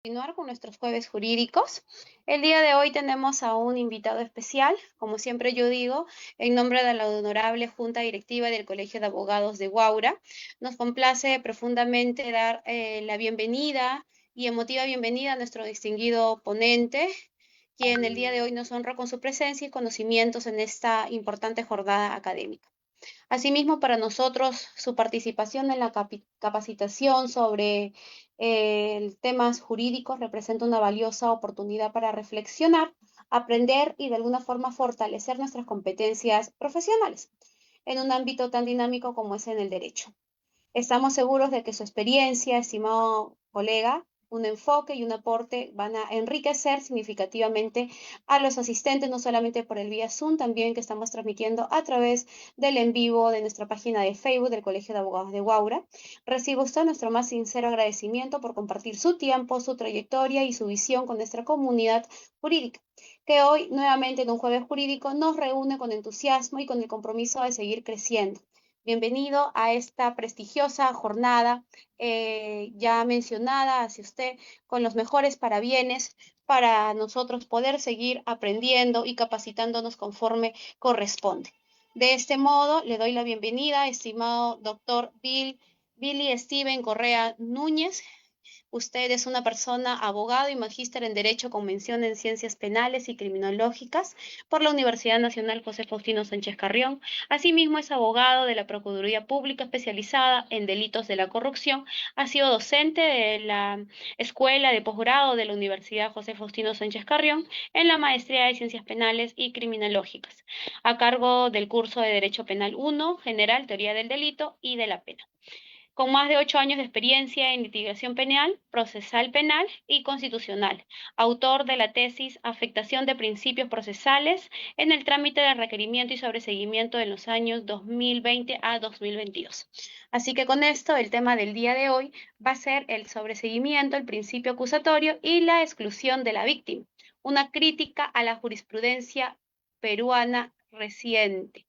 Continuar con nuestros jueves jurídicos. El día de hoy tenemos a un invitado especial, como siempre yo digo, en nombre de la honorable Junta Directiva del Colegio de Abogados de Huaura. Nos complace profundamente dar la bienvenida y emotiva bienvenida a nuestro distinguido ponente, quien el día de hoy nos honra con su presencia y conocimientos en esta importante jornada académica. Asimismo, para nosotros, su participación en la capacitación sobre temas jurídicos representa una valiosa oportunidad para reflexionar, aprender y de alguna forma fortalecer nuestras competencias profesionales en un ámbito tan dinámico como es en el derecho. Estamos seguros de que su experiencia, estimado colega, un enfoque y un aporte van a enriquecer significativamente a los asistentes, no solamente por el vía Zoom, también que estamos transmitiendo a través del en vivo de nuestra página de Facebook del Colegio de Abogados de Huaura. Recibe usted nuestro más sincero agradecimiento por compartir su tiempo, su trayectoria y su visión con nuestra comunidad jurídica, que hoy nuevamente en un jueves jurídico nos reúne con entusiasmo y con el compromiso de seguir creciendo. Bienvenido a esta prestigiosa jornada ya mencionada hacia usted con los mejores parabienes para nosotros poder seguir aprendiendo y capacitándonos conforme corresponde. De este modo, le doy la bienvenida, estimado doctor Billy Steven Correa Núñez. Usted es una persona abogado y magíster en Derecho con mención en Ciencias Penales y Criminológicas por la Universidad Nacional José Faustino Sánchez Carrión. Asimismo, es abogado de la Procuraduría Pública especializada en delitos de la corrupción. Ha sido docente de la Escuela de Posgrado de la Universidad José Faustino Sánchez Carrión en la Maestría de Ciencias Penales y Criminológicas, a cargo del curso de Derecho Penal 1, General, Teoría del Delito y de la Pena, con más de 8 años de experiencia en litigación penal, procesal penal y constitucional, autor de la tesis Afectación de principios procesales en el trámite de requerimiento y sobreseguimiento en los años 2020 a 2022. Así que con esto, el tema del día de hoy va a ser el sobreseguimiento, el principio acusatorio y la exclusión de la víctima, una crítica a la jurisprudencia peruana reciente.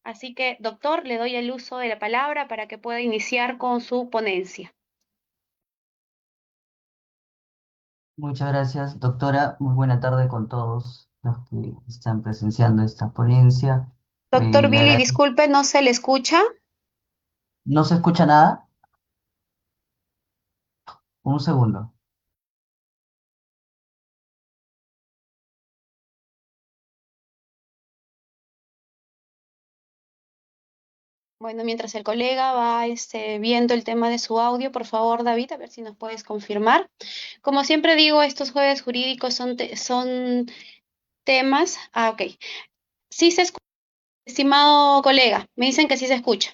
Así que, doctor, le doy el uso de la palabra para que pueda iniciar con su ponencia. Muchas gracias, doctora. Muy buena tarde con todos los que están presenciando esta ponencia. Doctor Le Billy, agradezco. disculpe, ¿no se le escucha? ¿No se escucha nada? Un segundo. Bueno, mientras el colega va viendo el tema de su audio, por favor, David, a ver si nos puedes confirmar. Como siempre digo, estos jueves jurídicos son temas. Ah, ok. Sí se escucha, estimado colega, me dicen que sí se escucha.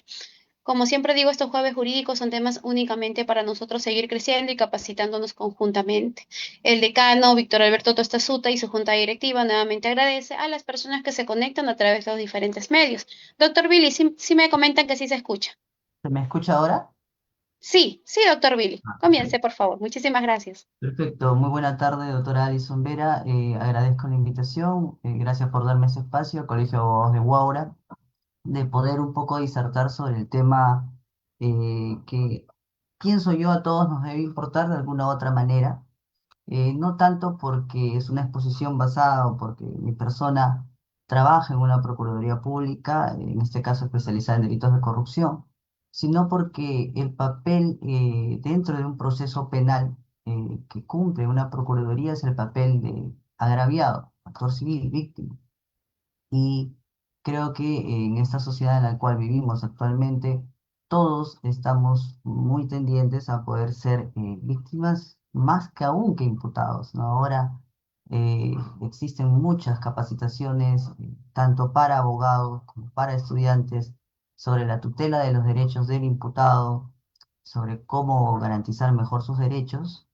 Como siempre digo, estos jueves jurídicos son temas únicamente para nosotros seguir creciendo y capacitándonos conjuntamente. El decano, Víctor Alberto Tostazuta, y su junta directiva nuevamente agradece a las personas que se conectan a través de los diferentes medios. Doctor Billy, sí me comentan que sí se escucha. ¿Se me escucha ahora? Sí, sí, doctor Billy. Comience, Perfecto. por favor. Muchísimas gracias. Perfecto. Muy buena tarde, doctora Alison Vera. Agradezco la invitación. Gracias por darme ese espacio, Colegio de Abogados de Huaura, de poder un poco disertar sobre el tema que pienso yo a todos nos debe importar de alguna u otra manera. No tanto porque es una exposición basada o porque mi persona trabaja en una procuraduría pública, en este caso especializada en delitos de corrupción, sino porque el papel dentro de un proceso penal que cumple una procuraduría es el papel de agraviado, actor civil, víctima. Y creo que en esta sociedad en la cual vivimos actualmente, todos estamos muy tendientes a poder ser víctimas más que aún que imputados, ¿no? Ahora existen muchas capacitaciones, tanto para abogados como para estudiantes, sobre la tutela de los derechos del imputado, sobre cómo garantizar mejor sus derechos,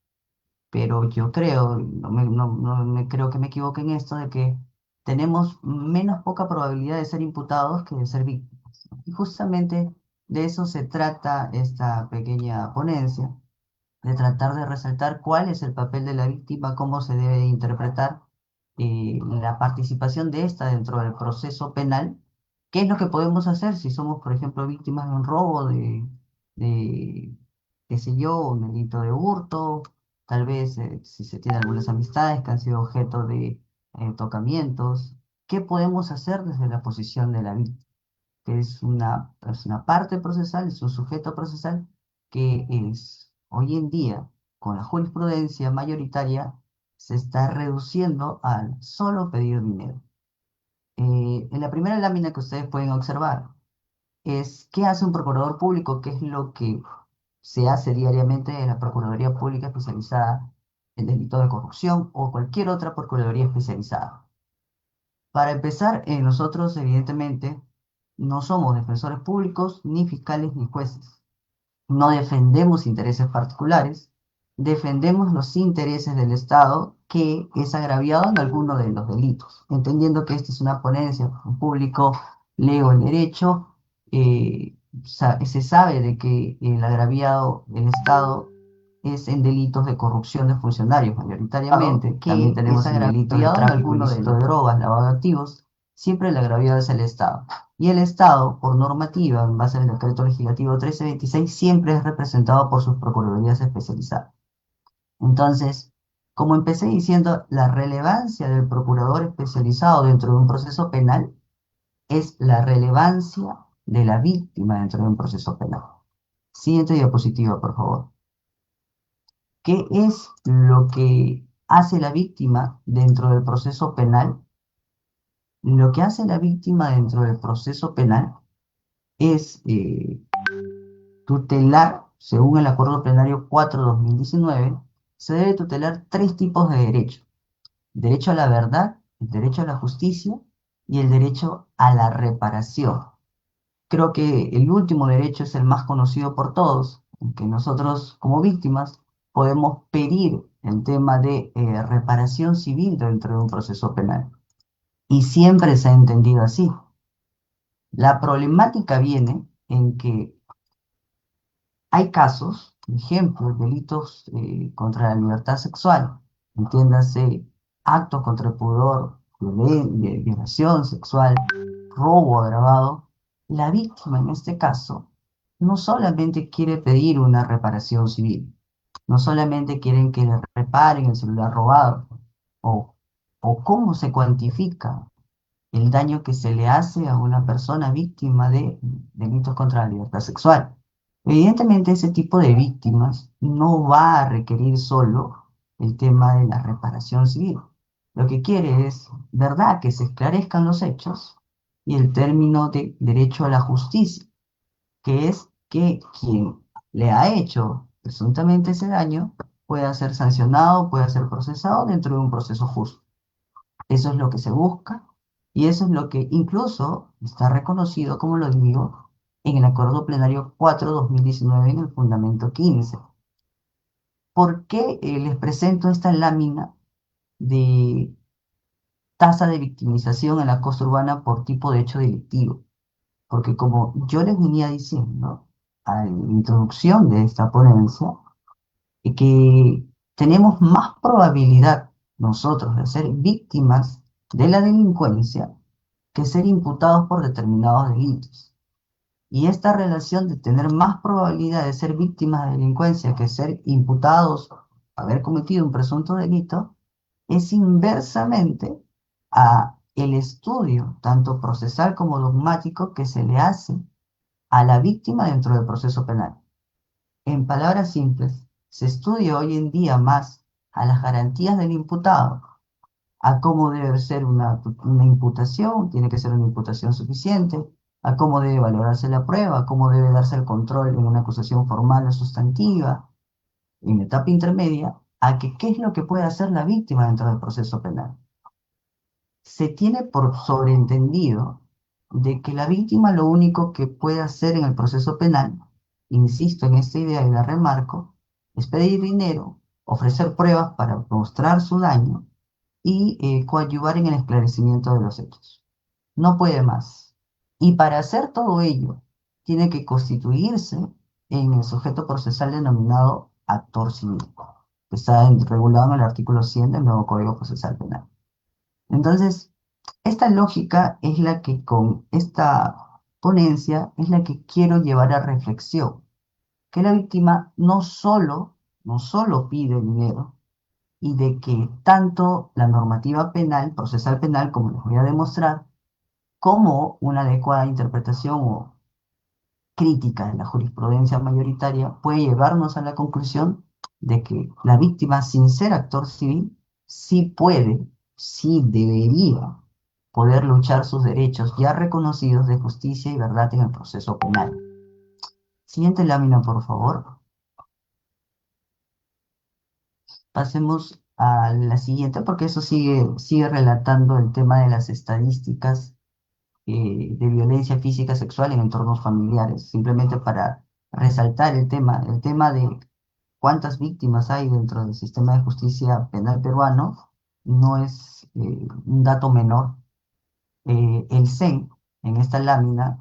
pero yo creo, no me creo que me equivoque en esto, de que tenemos menos poca probabilidad de ser imputados que de ser víctimas, ¿no? Y justamente de eso se trata esta pequeña ponencia, de tratar de resaltar cuál es el papel de la víctima, cómo se debe interpretar la participación de esta dentro del proceso penal, qué es lo que podemos hacer si somos, por ejemplo, víctimas de un robo, de qué sé yo, un delito de hurto, tal vez si se tiene algunas amistades que han sido objeto de tocamientos. ¿Qué podemos hacer desde la posición de la víctima? Que es una parte procesal, es un sujeto procesal que es hoy en día, con la jurisprudencia mayoritaria, se está reduciendo al solo pedir dinero. En la primera lámina que ustedes pueden observar es qué hace un procurador público, qué es lo que se hace diariamente en la Procuraduría Pública Especializada en Delitos de Corrupción o cualquier otra Procuraduría Especializada. Para empezar, nosotros evidentemente no somos defensores públicos, ni fiscales, ni jueces. No defendemos intereses particulares, defendemos los intereses del Estado que es agraviado en alguno de los delitos. Entendiendo que esta es una ponencia, un público leo el derecho, se sabe de que el agraviado del Estado es en delitos de corrupción de funcionarios mayoritariamente. También Que es tenemos en delitos de agraviado en tráfico alguno de ilícito de los... drogas, lavado de activos. Siempre el agraviado es el Estado. Y el Estado, por normativa, en base al decreto legislativo 1326, siempre es representado por sus procuradurías especializadas. Entonces, como empecé diciendo, la relevancia del procurador especializado dentro de un proceso penal es la relevancia de la víctima dentro de un proceso penal. Siguiente diapositiva, por favor. ¿Qué es lo que hace la víctima dentro del proceso penal? Lo que hace la víctima dentro del proceso penal es tutelar, según el Acuerdo Plenario 4/2019, se debe tutelar tres tipos de derechos: derecho a la verdad, el derecho a la justicia y el derecho a la reparación. Creo que el último derecho es el más conocido por todos, en que nosotros como víctimas podemos pedir el tema de reparación civil dentro de un proceso penal. Y siempre se ha entendido así. La problemática viene en que hay casos, ejemplos, delitos contra la libertad sexual, entiéndase, actos contra el pudor, violación sexual, robo agravado. La víctima en este caso no solamente quiere pedir una reparación civil, no solamente quieren que le reparen el celular robado, o, o cómo se cuantifica el daño que se le hace a una persona víctima de delitos contra la libertad sexual. Evidentemente, ese tipo de víctimas no va a requerir solo el tema de la reparación civil. Lo que quiere es, ¿verdad?, que se esclarezcan los hechos y el término de derecho a la justicia, que es que quien le ha hecho presuntamente ese daño pueda ser sancionado, pueda ser procesado dentro de un proceso justo. Eso es lo que se busca y eso es lo que incluso está reconocido, como lo digo, en el Acuerdo Plenario 4/2019 en el Fundamento 15. ¿Por qué les presento esta lámina de tasa de victimización en la costa urbana por tipo de hecho delictivo? Porque como yo les venía diciendo a la introducción de esta ponencia, que tenemos más probabilidad nosotros de ser víctimas de la delincuencia que ser imputados por determinados delitos. Y esta relación de tener más probabilidad de ser víctimas de delincuencia que ser imputados por haber cometido un presunto delito es inversamente a el estudio, tanto procesal como dogmático, que se le hace a la víctima dentro del proceso penal. En palabras simples, se estudia hoy en día más a las garantías del imputado, a cómo debe ser una imputación, tiene que ser una imputación suficiente, a cómo debe valorarse la prueba, a cómo debe darse el control en una acusación formal o sustantiva, en etapa intermedia, a que qué es lo que puede hacer la víctima dentro del proceso penal. Se tiene por sobreentendido de que la víctima lo único que puede hacer en el proceso penal, insisto en esta idea y la remarco, es pedir dinero, ofrecer pruebas para mostrar su daño y coadyuvar en el esclarecimiento de los hechos. No puede más. Y para hacer todo ello, tiene que constituirse en el sujeto procesal denominado actor civil, que está regulado en el artículo 100 del nuevo Código Procesal Penal. Entonces, esta lógica es la que con esta ponencia es la que quiero llevar a reflexión, que la víctima no solo no solo pide dinero, y de que tanto la normativa penal, procesal penal, como les voy a demostrar, como una adecuada interpretación o crítica de la jurisprudencia mayoritaria puede llevarnos a la conclusión de que la víctima, sin ser actor civil, sí puede, sí debería poder luchar sus derechos ya reconocidos de justicia y verdad en el proceso penal. Siguiente lámina, por favor. Pasemos a la siguiente, porque eso sigue relatando el tema de las estadísticas de violencia física sexual en entornos familiares, simplemente para resaltar el tema de cuántas víctimas hay dentro del sistema de justicia penal peruano, no es un dato menor. El CEN, en esta lámina,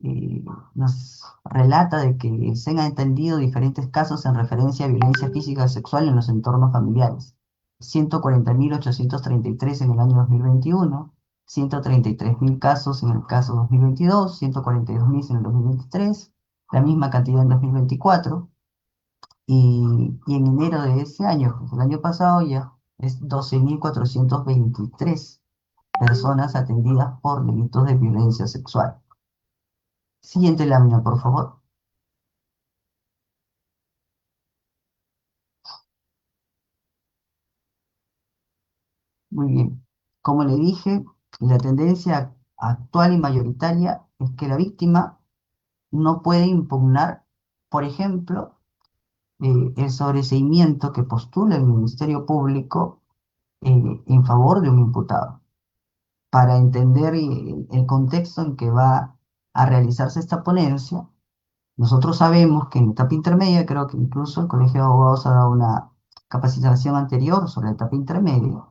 eh, nos relata de que el CEN ha entendido diferentes casos en referencia a violencia física sexual en los entornos familiares. 140.833 en el año 2021, 133.000 casos en el caso 2022, 142.000 en el 2023, la misma cantidad en 2024, y en enero de ese año, pues el año pasado ya, es 12.423 personas atendidas por delitos de violencia sexual. Siguiente lámina, por favor. Muy bien. Como le dije, la tendencia actual y mayoritaria es que la víctima no puede impugnar, por ejemplo, el sobreseimiento que postula el Ministerio Público en favor de un imputado. Para entender el contexto en que va a realizarse esta ponencia, nosotros sabemos que en etapa intermedia, creo que incluso el Colegio de Abogados ha dado una capacitación anterior sobre la etapa intermedia.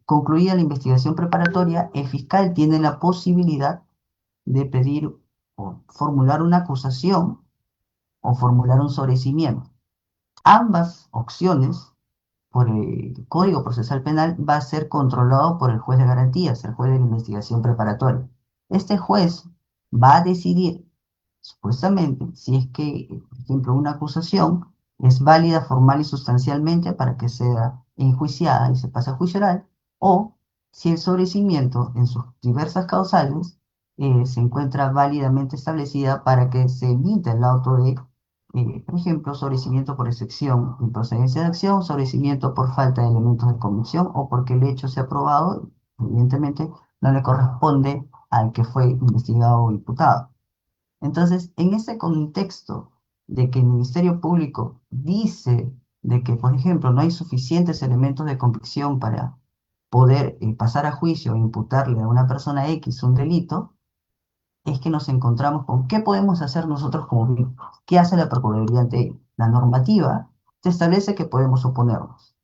Concluida la investigación preparatoria, el fiscal tiene la posibilidad de pedir o formular una acusación o formular un sobreseimiento. Ambas opciones, por el Código Procesal Penal, va a ser controlado por el juez de garantías, el juez de la investigación preparatoria. Este juez va a decidir, supuestamente, si es que, por ejemplo, una acusación es válida formal y sustancialmente para que sea enjuiciada y se pase a juicio oral, o si el sobreseimiento en sus diversas causales se encuentra válidamente establecida para que se emita el auto de, por ejemplo, sobreseimiento por excepción, improcedencia de acción, sobreseimiento por falta de elementos de convicción o porque el hecho se ha probado, evidentemente no le corresponde al que fue investigado o imputado. Entonces, en ese contexto de que el Ministerio Público dice de que, por ejemplo, no hay suficientes elementos de convicción para poder pasar a juicio e imputarle a una persona X un delito, es que nos encontramos con qué podemos hacer nosotros como víctimas. ¿Qué hace la Procuraduría ante ello? La normativa te establece que podemos oponernos.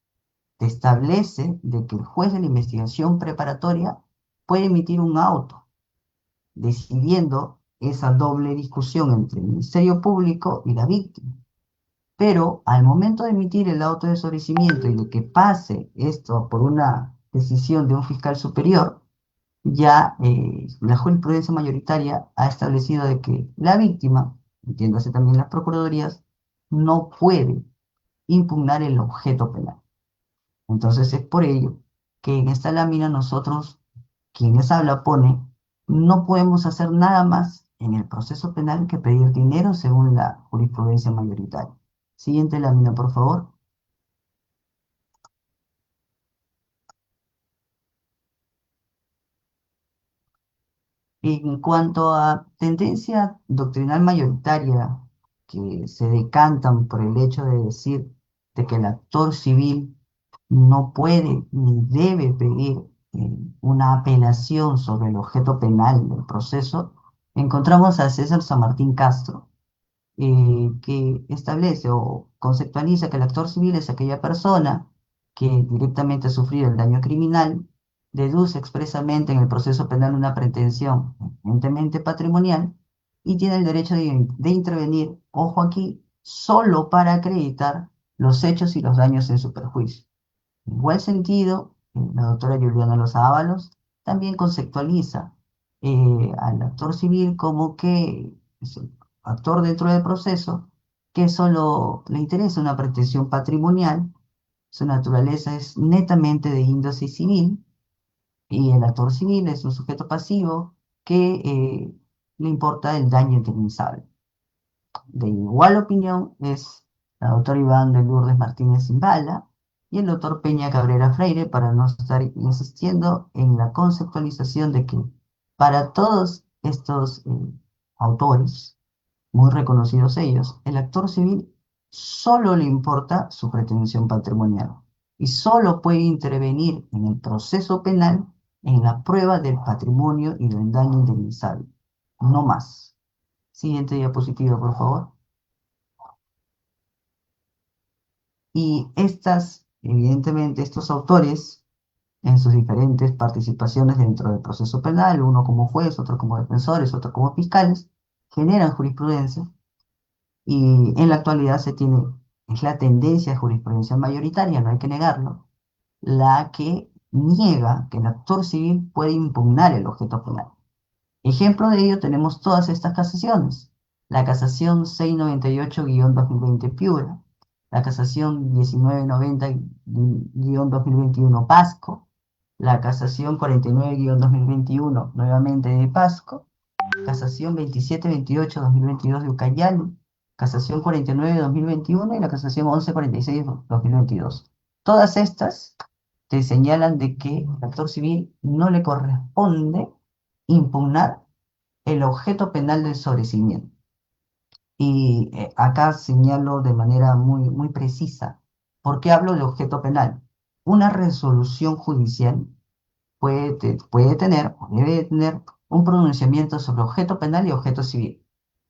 Te establece de que el juez de la investigación preparatoria puede emitir un auto decidiendo esa doble discusión entre el Ministerio Público y la víctima. Pero al momento de emitir el auto de sobreseimiento y de que pase esto por una decisión de un fiscal superior, ya la jurisprudencia mayoritaria ha establecido de que la víctima, entiéndase también las procuradurías, no puede impugnar el objeto penal. Entonces es por ello que en esta lámina nosotros, quien les habla, pone, no podemos hacer nada más en el proceso penal que pedir dinero según la jurisprudencia mayoritaria. Siguiente lámina, por favor. En cuanto a tendencia doctrinal mayoritaria que se decantan por el hecho de decir de que el actor civil no puede ni debe pedir una apelación sobre el objeto penal del proceso, encontramos a César San Martín Castro, que establece o conceptualiza que el actor civil es aquella persona que directamente ha sufrido el daño criminal, deduce expresamente en el proceso penal una pretensión evidentemente patrimonial y tiene el derecho de intervenir, ojo aquí, solo para acreditar los hechos y los daños en su perjuicio. En igual sentido, la doctora Juliana Los Ábalos también conceptualiza al actor civil como que es el actor dentro del proceso que solo le interesa una protección patrimonial, su naturaleza es netamente de índole civil y el actor civil es un sujeto pasivo que le importa el daño indemnizable. De igual opinión es el doctor Iván de Lourdes Martínez Zimbala y el doctor Peña Cabrera Freire, para no estar insistiendo en la conceptualización de que para todos estos autores, muy reconocidos ellos, el actor civil solo le importa su pretensión patrimonial y solo puede intervenir en el proceso penal en la prueba del patrimonio y del daño indemnizable, no más. Siguiente diapositiva, por favor. Y evidentemente, estos autores, en sus diferentes participaciones dentro del proceso penal, uno como juez, otro como defensores, otro como fiscales, generan jurisprudencia y en la actualidad es la tendencia jurisprudencial mayoritaria, no hay que negarlo, la que niega que el actor civil puede impugnar el objeto penal. Ejemplo de ello tenemos todas estas casaciones. La casación 698-2020 Piura, la casación 1990-2021 Pasco, la casación 49-2021 nuevamente de Pasco, casación 2728-2022 de Ucayali, casación 49-2021 y la casación 1146-2022. Todas estas te señalan de que al actor civil no le corresponde impugnar el objeto penal del sobreseimiento. Y acá señalo de manera muy precisa. ¿Por qué hablo de objeto penal? Una resolución judicial puede tener o debe tener un pronunciamiento sobre objeto penal y objeto civil.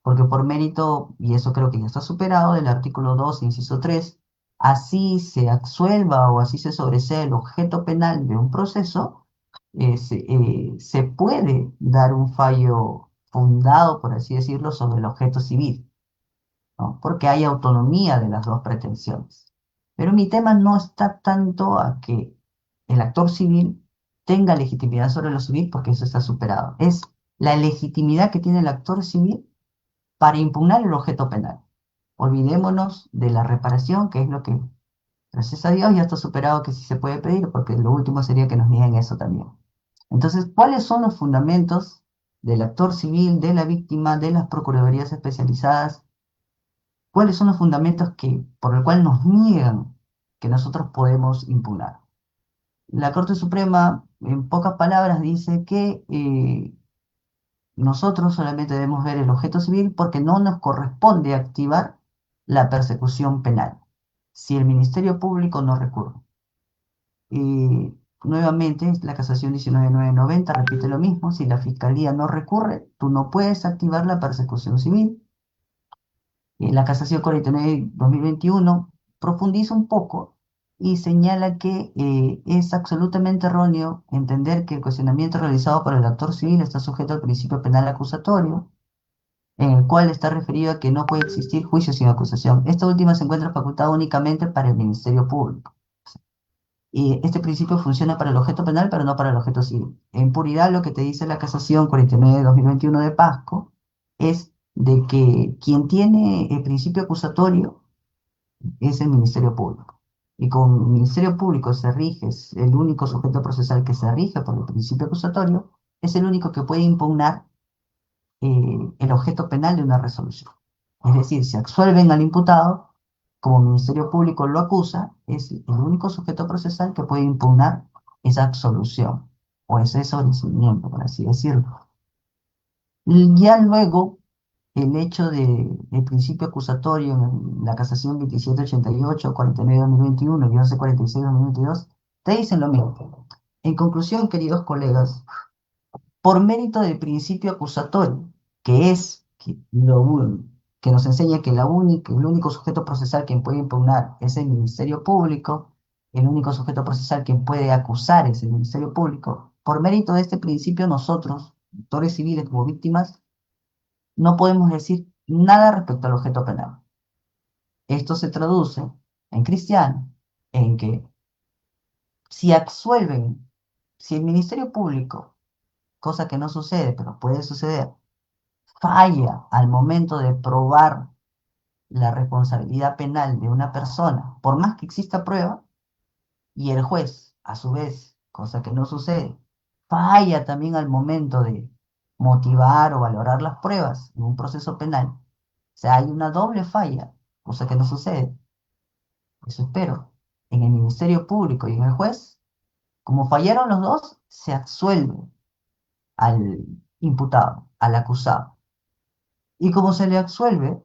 Porque por mérito, y eso creo que ya está superado, del artículo 2, inciso 3, así se absuelva o así se sobresea el objeto penal de un proceso, se puede dar un fallo fundado, por así decirlo, sobre el objeto civil, ¿no? Porque hay autonomía de las dos pretensiones. Pero mi tema no está tanto a que el actor civil tenga legitimidad sobre lo civil, porque eso está superado. Es la legitimidad que tiene el actor civil para impugnar el objeto penal. Olvidémonos de la reparación, que es lo que, gracias a Dios, ya está superado, que sí se puede pedir, porque lo último sería que nos nieguen eso también. Entonces, ¿cuáles son los fundamentos del actor civil, de la víctima, de las procuradurías especializadas? ¿Cuáles son los fundamentos por el cual nos niegan que nosotros podemos impugnar? La Corte Suprema, en pocas palabras, dice que nosotros solamente debemos ver el objeto civil porque no nos corresponde activar la persecución penal si el Ministerio Público no recurre. Y nuevamente, la casación 19990 repite lo mismo: si la Fiscalía no recurre, tú no puedes activar la persecución civil. La casación 49-2021 profundiza un poco y señala que es absolutamente erróneo entender que el cuestionamiento realizado por el actor civil está sujeto al principio penal acusatorio, en el cual está referido a que no puede existir juicio sin acusación. Esta última se encuentra facultada únicamente para el Ministerio Público. Y este principio funciona para el objeto penal, pero no para el objeto civil. En puridad, lo que te dice la casación 49-2021 de Pasco es de que quien tiene el principio acusatorio es el Ministerio Público. Y con el Ministerio Público es el único sujeto procesal que se rige por el principio acusatorio, es el único que puede impugnar el objeto penal de una resolución. Es decir, si absuelven al imputado, como el Ministerio Público lo acusa, es el único sujeto procesal que puede impugnar esa absolución o ese sobreseimiento, por así decirlo. Y ya luego, el hecho del principio acusatorio en la casación 2788, 49-2021 y 1146-2022 te dicen lo mismo. En conclusión, queridos colegas, por mérito del principio acusatorio, que es que nos enseña que el único sujeto procesal quien puede impugnar es el Ministerio Público, el único sujeto procesal quien puede acusar es el Ministerio Público. Por mérito de este principio, nosotros, actores civiles como víctimas, no podemos decir nada respecto al objeto penal. Esto se traduce en cristiano, en que si absuelven, si el Ministerio Público, cosa que no sucede, pero puede suceder, falla al momento de probar la responsabilidad penal de una persona, por más que exista prueba, y el juez, a su vez, cosa que no sucede, falla también al momento de motivar o valorar las pruebas en un proceso penal, o sea, hay una doble falla, cosa que no sucede, eso espero, en el Ministerio Público y en el juez, como fallaron los dos, se absuelve al imputado, al acusado. Y como se le absuelve,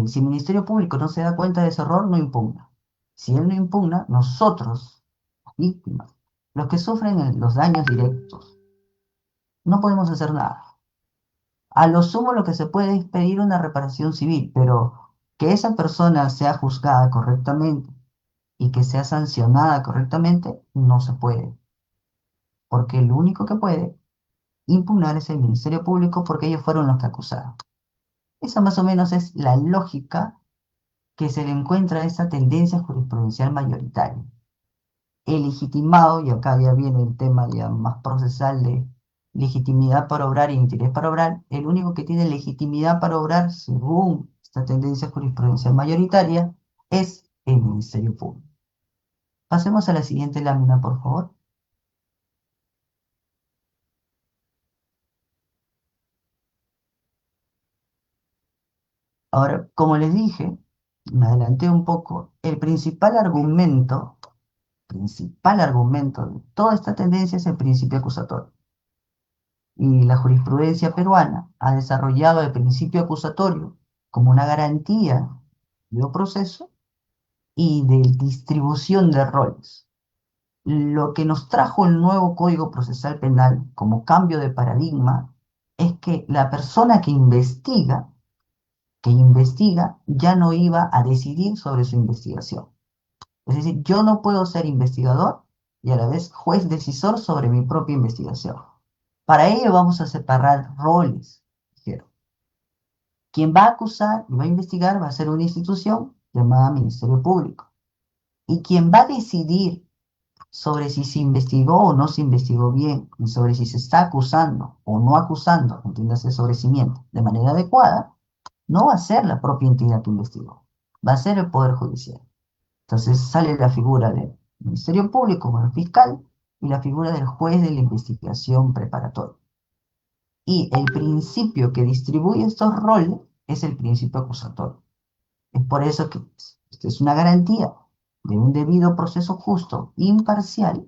si el Ministerio Público no se da cuenta de ese error, no impugna. Si él no impugna, nosotros, las víctimas, los que sufren los daños directos, no podemos hacer nada. A lo sumo lo que se puede es pedir una reparación civil, pero que esa persona sea juzgada correctamente y que sea sancionada correctamente, no se puede. Porque el único que puede impugnar es el Ministerio Público porque ellos fueron los que acusaron. Esa más o menos es la lógica que se le encuentra a esa tendencia jurisprudencial mayoritaria. El legitimado, y acá ya viene el tema ya más procesal de legitimidad para obrar y interés para obrar, el único que tiene legitimidad para obrar, según esta tendencia jurisprudencial mayoritaria, es el Ministerio Público. Pasemos a la siguiente lámina, por favor. Ahora, como les dije, me adelanté un poco, el principal argumento de toda esta tendencia es el principio acusatorio. Y la jurisprudencia peruana ha desarrollado el principio acusatorio como una garantía de proceso y de distribución de roles. Lo que nos trajo el nuevo Código Procesal Penal como cambio de paradigma es que la persona que investiga ya no iba a decidir sobre su investigación. Es decir, yo no puedo ser investigador y a la vez juez decisor sobre mi propia investigación. Para ello vamos a separar roles. Dijeron. Quien va a acusar y va a investigar va a ser una institución llamada Ministerio Público. Y quien va a decidir sobre si se investigó o no se investigó bien, y sobre si se está acusando o no acusando, entiéndase sobrecimiento, de manera adecuada, no va a ser la propia entidad que investigó, va a ser el Poder Judicial. Entonces sale la figura del Ministerio Público como el fiscal y la figura del juez de la investigación preparatoria. Y el principio que distribuye estos roles es el principio acusatorio. Es por eso que esto es una garantía de un debido proceso justo, imparcial,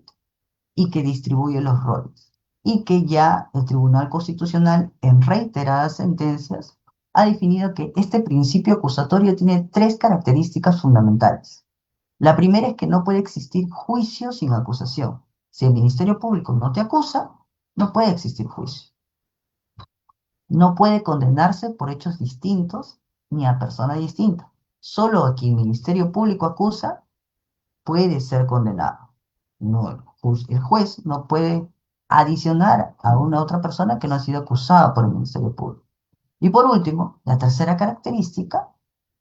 y que distribuye los roles. Y que ya el Tribunal Constitucional, en reiteradas sentencias, ha definido que este principio acusatorio tiene tres características fundamentales. La primera es que no puede existir juicio sin acusación. Si el Ministerio Público no te acusa, no puede existir juicio. No puede condenarse por hechos distintos ni a persona distinta. Solo a quien el Ministerio Público acusa puede ser condenado. No, el juez no puede adicionar a una otra persona que no ha sido acusada por el Ministerio Público. Y por último, la tercera característica,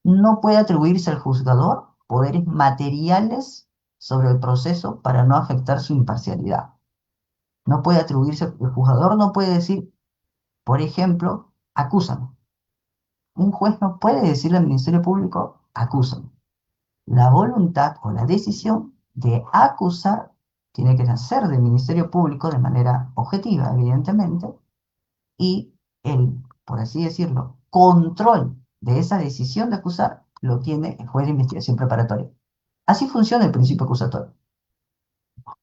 no puede atribuirse al juzgador poderes materiales sobre el proceso para no afectar su imparcialidad. No puede atribuirse, el juzgador no puede decir, por ejemplo, acúsame. Un juez no puede decirle al Ministerio Público, acúsame. La voluntad o la decisión de acusar tiene que nacer del Ministerio Público de manera objetiva, evidentemente, y el, por así decirlo, control de esa decisión de acusar lo tiene el juez de investigación preparatoria. Así funciona el principio acusatorio.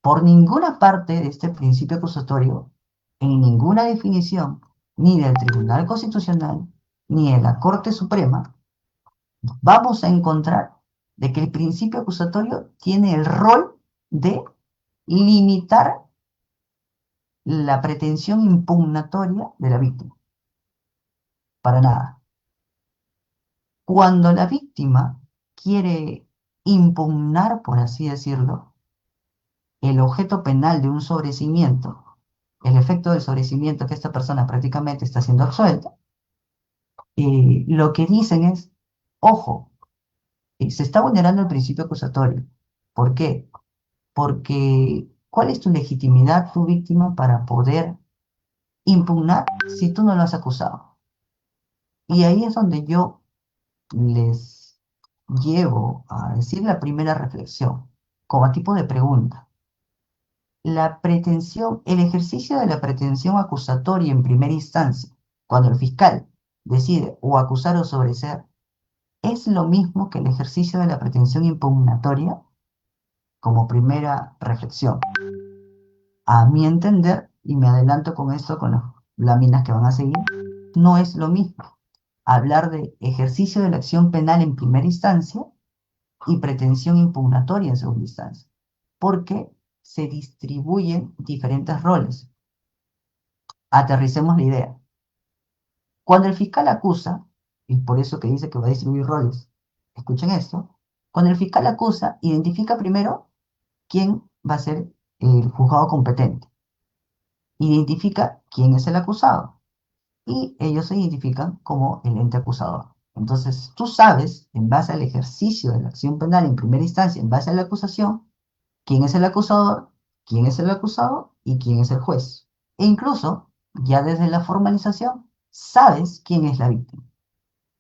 Por ninguna parte de este principio acusatorio, en ninguna definición, ni del Tribunal Constitucional, ni de la Corte Suprema, vamos a encontrar de que el principio acusatorio tiene el rol de limitar la pretensión impugnatoria de la víctima. Para nada. Cuando la víctima quiere impugnar, por así decirlo, el objeto penal de un sobreseimiento, el efecto del sobreseimiento que esta persona prácticamente está siendo absuelta, lo que dicen es, ojo, se está vulnerando el principio acusatorio. ¿Por qué? Porque ¿cuál es tu legitimidad, tu víctima, para poder impugnar si tú no lo has acusado? Y ahí es donde yo les llevo a decir la primera reflexión, como tipo de pregunta. La pretensión, el ejercicio de la pretensión acusatoria en primera instancia, cuando el fiscal decide o acusar o sobreseer, ¿es lo mismo que el ejercicio de la pretensión impugnatoria? Como primera reflexión. A mi entender, y me adelanto con esto, con las láminas que van a seguir, no es lo mismo hablar de ejercicio de la acción penal en primera instancia y pretensión impugnatoria en segunda instancia, porque se distribuyen diferentes roles. Aterricemos la idea. Cuando el fiscal acusa, y por eso que dice que va a distribuir roles, escuchen esto, cuando el fiscal acusa, identifica primero quién va a ser el juzgado competente, identifica quién es el acusado, y ellos se identifican como el ente acusador. Entonces, tú sabes, en base al ejercicio de la acción penal en primera instancia, en base a la acusación, quién es el acusador, quién es el acusado y quién es el juez. E incluso, ya desde la formalización, sabes quién es la víctima.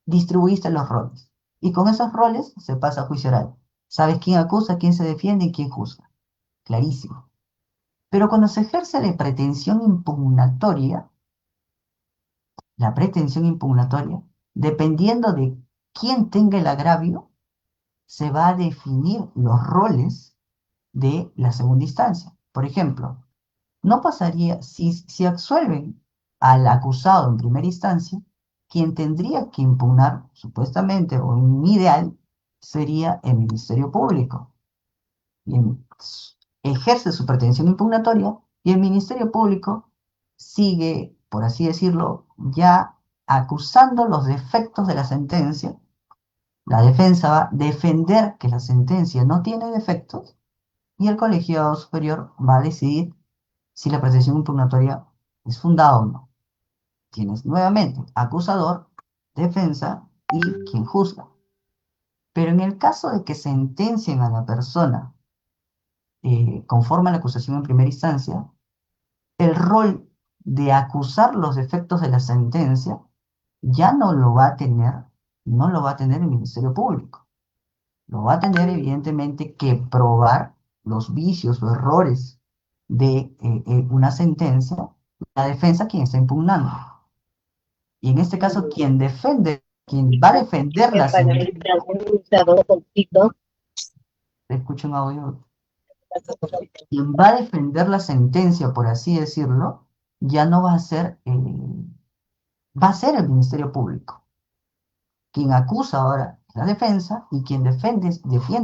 Distribuiste los roles. Y con esos roles se pasa a juicio oral. Sabes quién acusa, quién se defiende y quién juzga. Clarísimo. Pero cuando se ejerce la pretensión impugnatoria, dependiendo de quién tenga el agravio, se va a definir los roles de la segunda instancia. Por ejemplo, no pasaría, si absuelven al acusado en primera instancia, quien tendría que impugnar, supuestamente, o en ideal, sería el Ministerio Público. Bien, ejerce su pretensión impugnatoria y el Ministerio Público sigue, por así decirlo, ya acusando los defectos de la sentencia. La defensa va a defender que la sentencia no tiene defectos y el colegiado superior va a decidir si la pretensión impugnatoria es fundada o no. Tienes nuevamente acusador, defensa y quien juzga. Pero en el caso de que sentencien a la persona conforme a la acusación en primera instancia, el rol de acusar los defectos de la sentencia ya no lo va a tener el Ministerio Público. Lo va a tener evidentemente que probar los vicios o errores de una sentencia, la defensa quien está impugnando. Y en este caso, quien va a defender la sentencia, escucha un audio, quien va a defender la sentencia, por así decirlo, ya no va a ser, va a ser el Ministerio Público. Quien acusa ahora es la defensa y quien defiende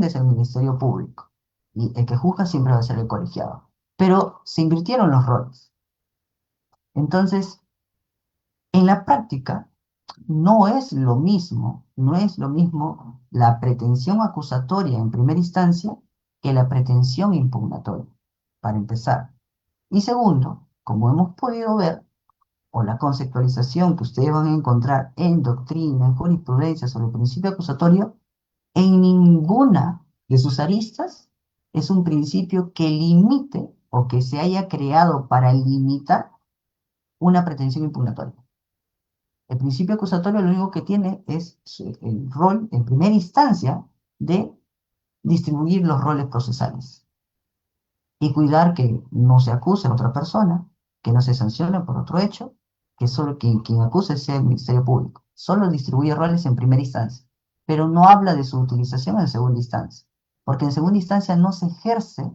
es el Ministerio Público. Y el que juzga siempre va a ser el colegiado. Pero se invirtieron los roles. Entonces, en la práctica, no es lo mismo la pretensión acusatoria en primera instancia que la pretensión impugnatoria, para empezar. Y segundo, como hemos podido ver, o la conceptualización que ustedes van a encontrar en doctrina, en jurisprudencia sobre el principio acusatorio, en ninguna de sus aristas es un principio que limite o que se haya creado para limitar una pretensión impugnatoria. El principio acusatorio lo único que tiene es el rol, en primera instancia, de distribuir los roles procesales y cuidar que no se acuse a otra persona, que no se sancione por otro hecho, que solo quien acuse sea el Ministerio Público. Solo distribuye roles en primera instancia, pero no habla de su utilización en segunda instancia, porque en segunda instancia no se ejerce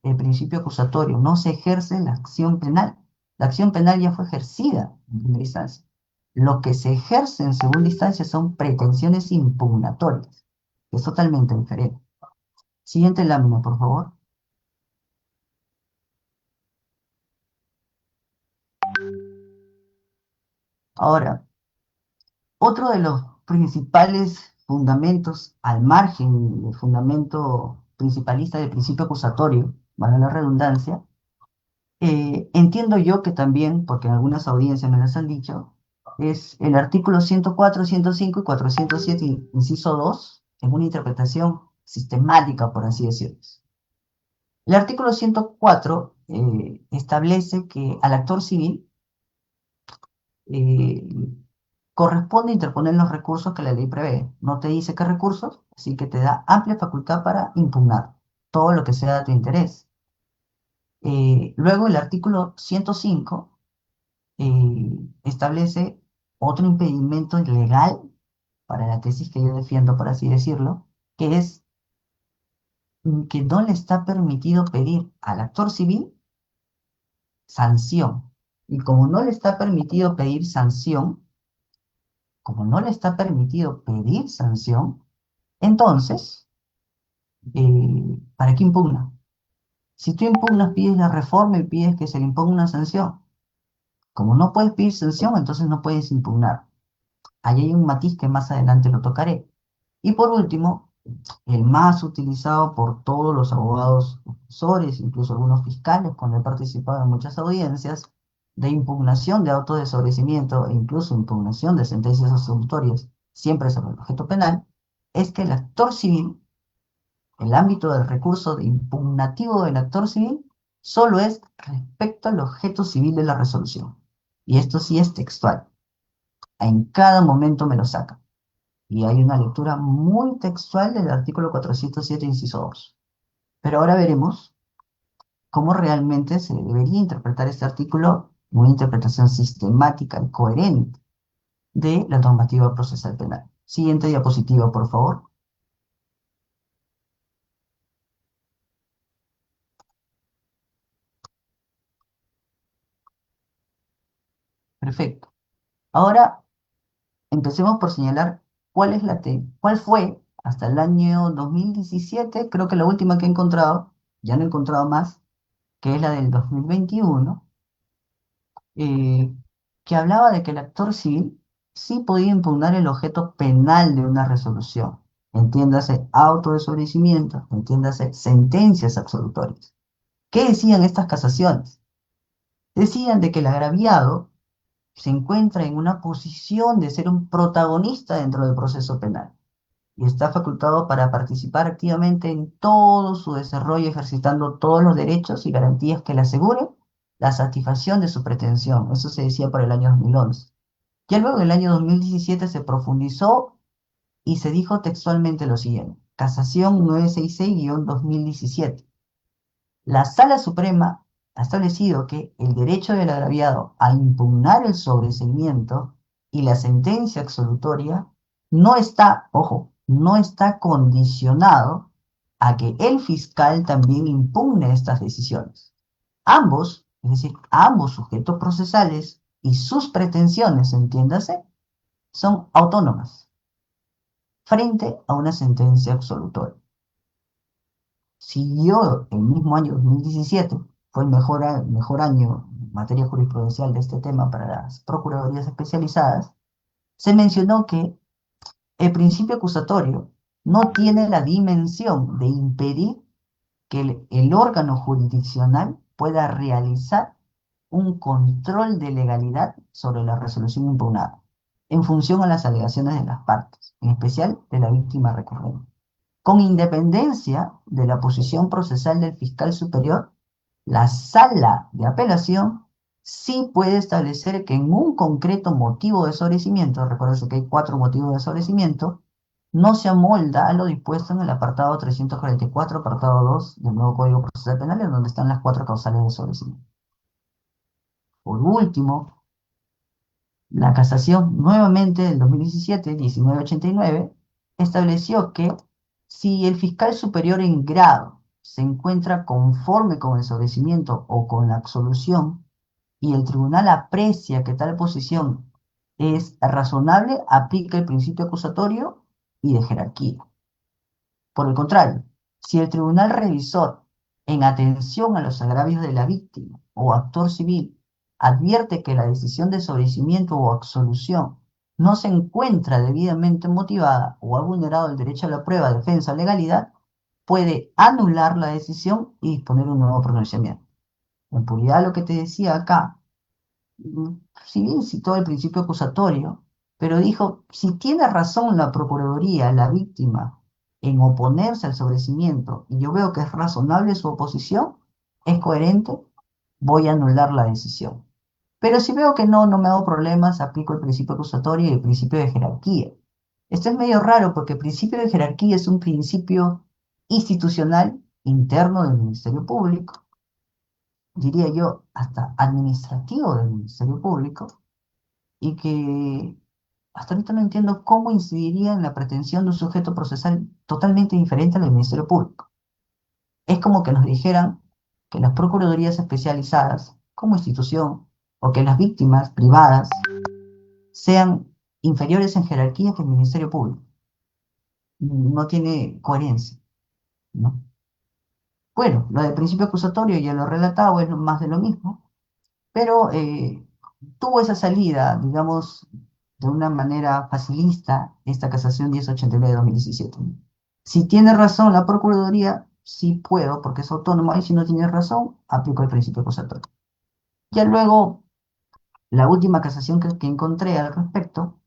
el principio acusatorio, no se ejerce la acción penal. La acción penal ya fue ejercida en primera instancia. Lo que se ejerce en segunda instancia son pretensiones impugnatorias, que es totalmente diferente. Siguiente lámina, por favor. Ahora, otro de los principales fundamentos, al margen del fundamento principalista del principio acusatorio, valga la redundancia, entiendo yo que también, porque en algunas audiencias me las han dicho, es el artículo 104, 105 y 407, inciso 2, en una interpretación sistemática, por así decirlo. El artículo 104 establece que al actor civil eh, corresponde interponer los recursos que la ley prevé. No te dice qué recursos, así que te da amplia facultad para impugnar todo lo que sea de tu interés. Luego el artículo 105 establece otro impedimento legal para la tesis que yo defiendo, por así decirlo, que es que no le está permitido pedir al actor civil sanción. Y como no le está permitido pedir sanción, como no le está permitido pedir sanción, entonces, ¿para qué impugna? Si tú impugnas, pides la reforma y pides que se le imponga una sanción. Como no puedes pedir sanción, entonces no puedes impugnar. Ahí hay un matiz que más adelante lo tocaré. Y por último, el más utilizado por todos los abogados defensores, incluso algunos fiscales, cuando he participado en muchas audiencias, de impugnación de autos de sobreseimiento e incluso impugnación de sentencias absolutorias, siempre sobre el objeto penal, es que el actor civil, el ámbito del recurso de impugnativo del actor civil, solo es respecto al objeto civil de la resolución. Y esto sí es textual. En cada momento me lo saca. Y hay una lectura muy textual del artículo 407, inciso 2. Pero ahora veremos cómo realmente se debería interpretar este artículo, una interpretación sistemática y coherente de la normativa procesal penal. Siguiente diapositiva, por favor. Perfecto. Ahora empecemos por señalar cuál fue hasta el año 2017, creo que la última que he encontrado, ya no he encontrado más, que es la del 2021, eh, que hablaba de que el actor civil sí podía impugnar el objeto penal de una resolución. Entiéndase auto de sobreseimiento, entiéndase sentencias absolutorias. ¿Qué decían estas casaciones? Decían de que el agraviado se encuentra en una posición de ser un protagonista dentro del proceso penal y está facultado para participar activamente en todo su desarrollo, ejercitando todos los derechos y garantías que le aseguren la satisfacción de su pretensión. Eso se decía por el año 2011. Ya luego, en el año 2017, se profundizó y se dijo textualmente lo siguiente: Casación 966-2017. La Sala Suprema ha establecido que el derecho del agraviado a impugnar el sobreseimiento y la sentencia absolutoria no está, ojo, no está condicionado a que el fiscal también impugne estas decisiones. Ambos, es decir, ambos sujetos procesales y sus pretensiones, entiéndase, son autónomas frente a una sentencia absolutoria. Siguió el mismo año 2017, fue el mejor año en materia jurisprudencial de este tema para las procuradurías especializadas. Se mencionó que el principio acusatorio no tiene la dimensión de impedir que el órgano jurisdiccional pueda realizar un control de legalidad sobre la resolución impugnada, en función a las alegaciones de las partes, en especial de la víctima recurrente. Con independencia de la posición procesal del fiscal superior, la sala de apelación sí puede establecer que en un concreto motivo de sobreseimiento, recuerden que hay 4 motivos de sobreseimiento, no se amolda a lo dispuesto en el apartado 344, apartado 2 del nuevo Código Procesal Penal, en donde están las 4 causales de sobreseimiento. Por último, la casación nuevamente del 2017, 1989, estableció que si el fiscal superior en grado se encuentra conforme con el sobreseimiento o con la absolución y el tribunal aprecia que tal posición es razonable, aplica el principio acusatorio y de jerarquía. Por el contrario, si el tribunal revisor, en atención a los agravios de la víctima o actor civil, advierte que la decisión de sobreseimiento o absolución no se encuentra debidamente motivada o ha vulnerado el derecho a la prueba, defensa o legalidad, puede anular la decisión y disponer un nuevo pronunciamiento. En puridad, lo que te decía acá, si bien citó el principio acusatorio, pero dijo, si tiene razón la Procuraduría, la víctima, en oponerse al sobreseimiento, y yo veo que es razonable su oposición, es coherente, voy a anular la decisión. Pero si veo que no, no me hago problemas, aplico el principio acusatorio y el principio de jerarquía. Esto es medio raro porque el principio de jerarquía es un principio institucional interno del Ministerio Público, diría yo, hasta administrativo del Ministerio Público, y que hasta ahorita no entiendo cómo incidiría en la pretensión de un sujeto procesal totalmente diferente al del Ministerio Público. Es como que nos dijeran que las procuradurías especializadas, como institución, o que las víctimas privadas sean inferiores en jerarquía que el Ministerio Público. No tiene coherencia, ¿no? Bueno, lo del principio acusatorio ya lo he relatado, es más de lo mismo, pero tuvo esa salida, digamos, de una manera facilista, esta casación 1089 de 2017. Si tiene razón la Procuraduría, sí puedo, porque es autónoma, y si no tiene razón, aplico el principio acusatorio. Ya luego, la última casación que encontré al respecto,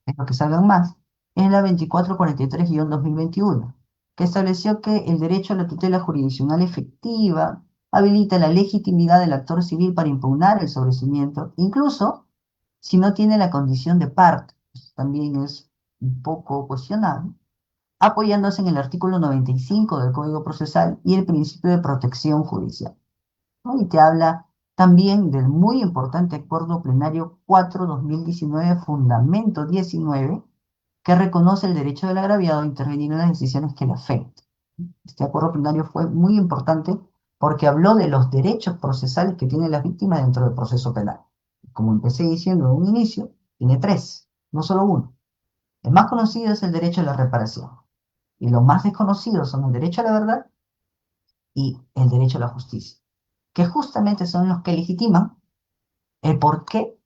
espero que salgan más, es la 2443-2021, que estableció que el derecho a la tutela jurisdiccional efectiva habilita la legitimidad del actor civil para impugnar el sobreseimiento, incluso si no tiene la condición de parte. Eso también es un poco cuestionable, apoyándose en el artículo 95 del Código Procesal y el principio de protección judicial, ¿no? Y te habla también del muy importante Acuerdo Plenario 4/2019, Fundamento 19, que reconoce el derecho del agraviado a intervenir en las decisiones que le afecten. Este acuerdo plenario fue muy importante porque habló de los derechos procesales que tienen las víctimas dentro del proceso penal. Como empecé diciendo en un inicio, tiene tres, no solo uno. El más conocido es el derecho a la reparación. Y los más desconocidos son el derecho a la verdad y el derecho a la justicia, que justamente son los que legitiman el por qué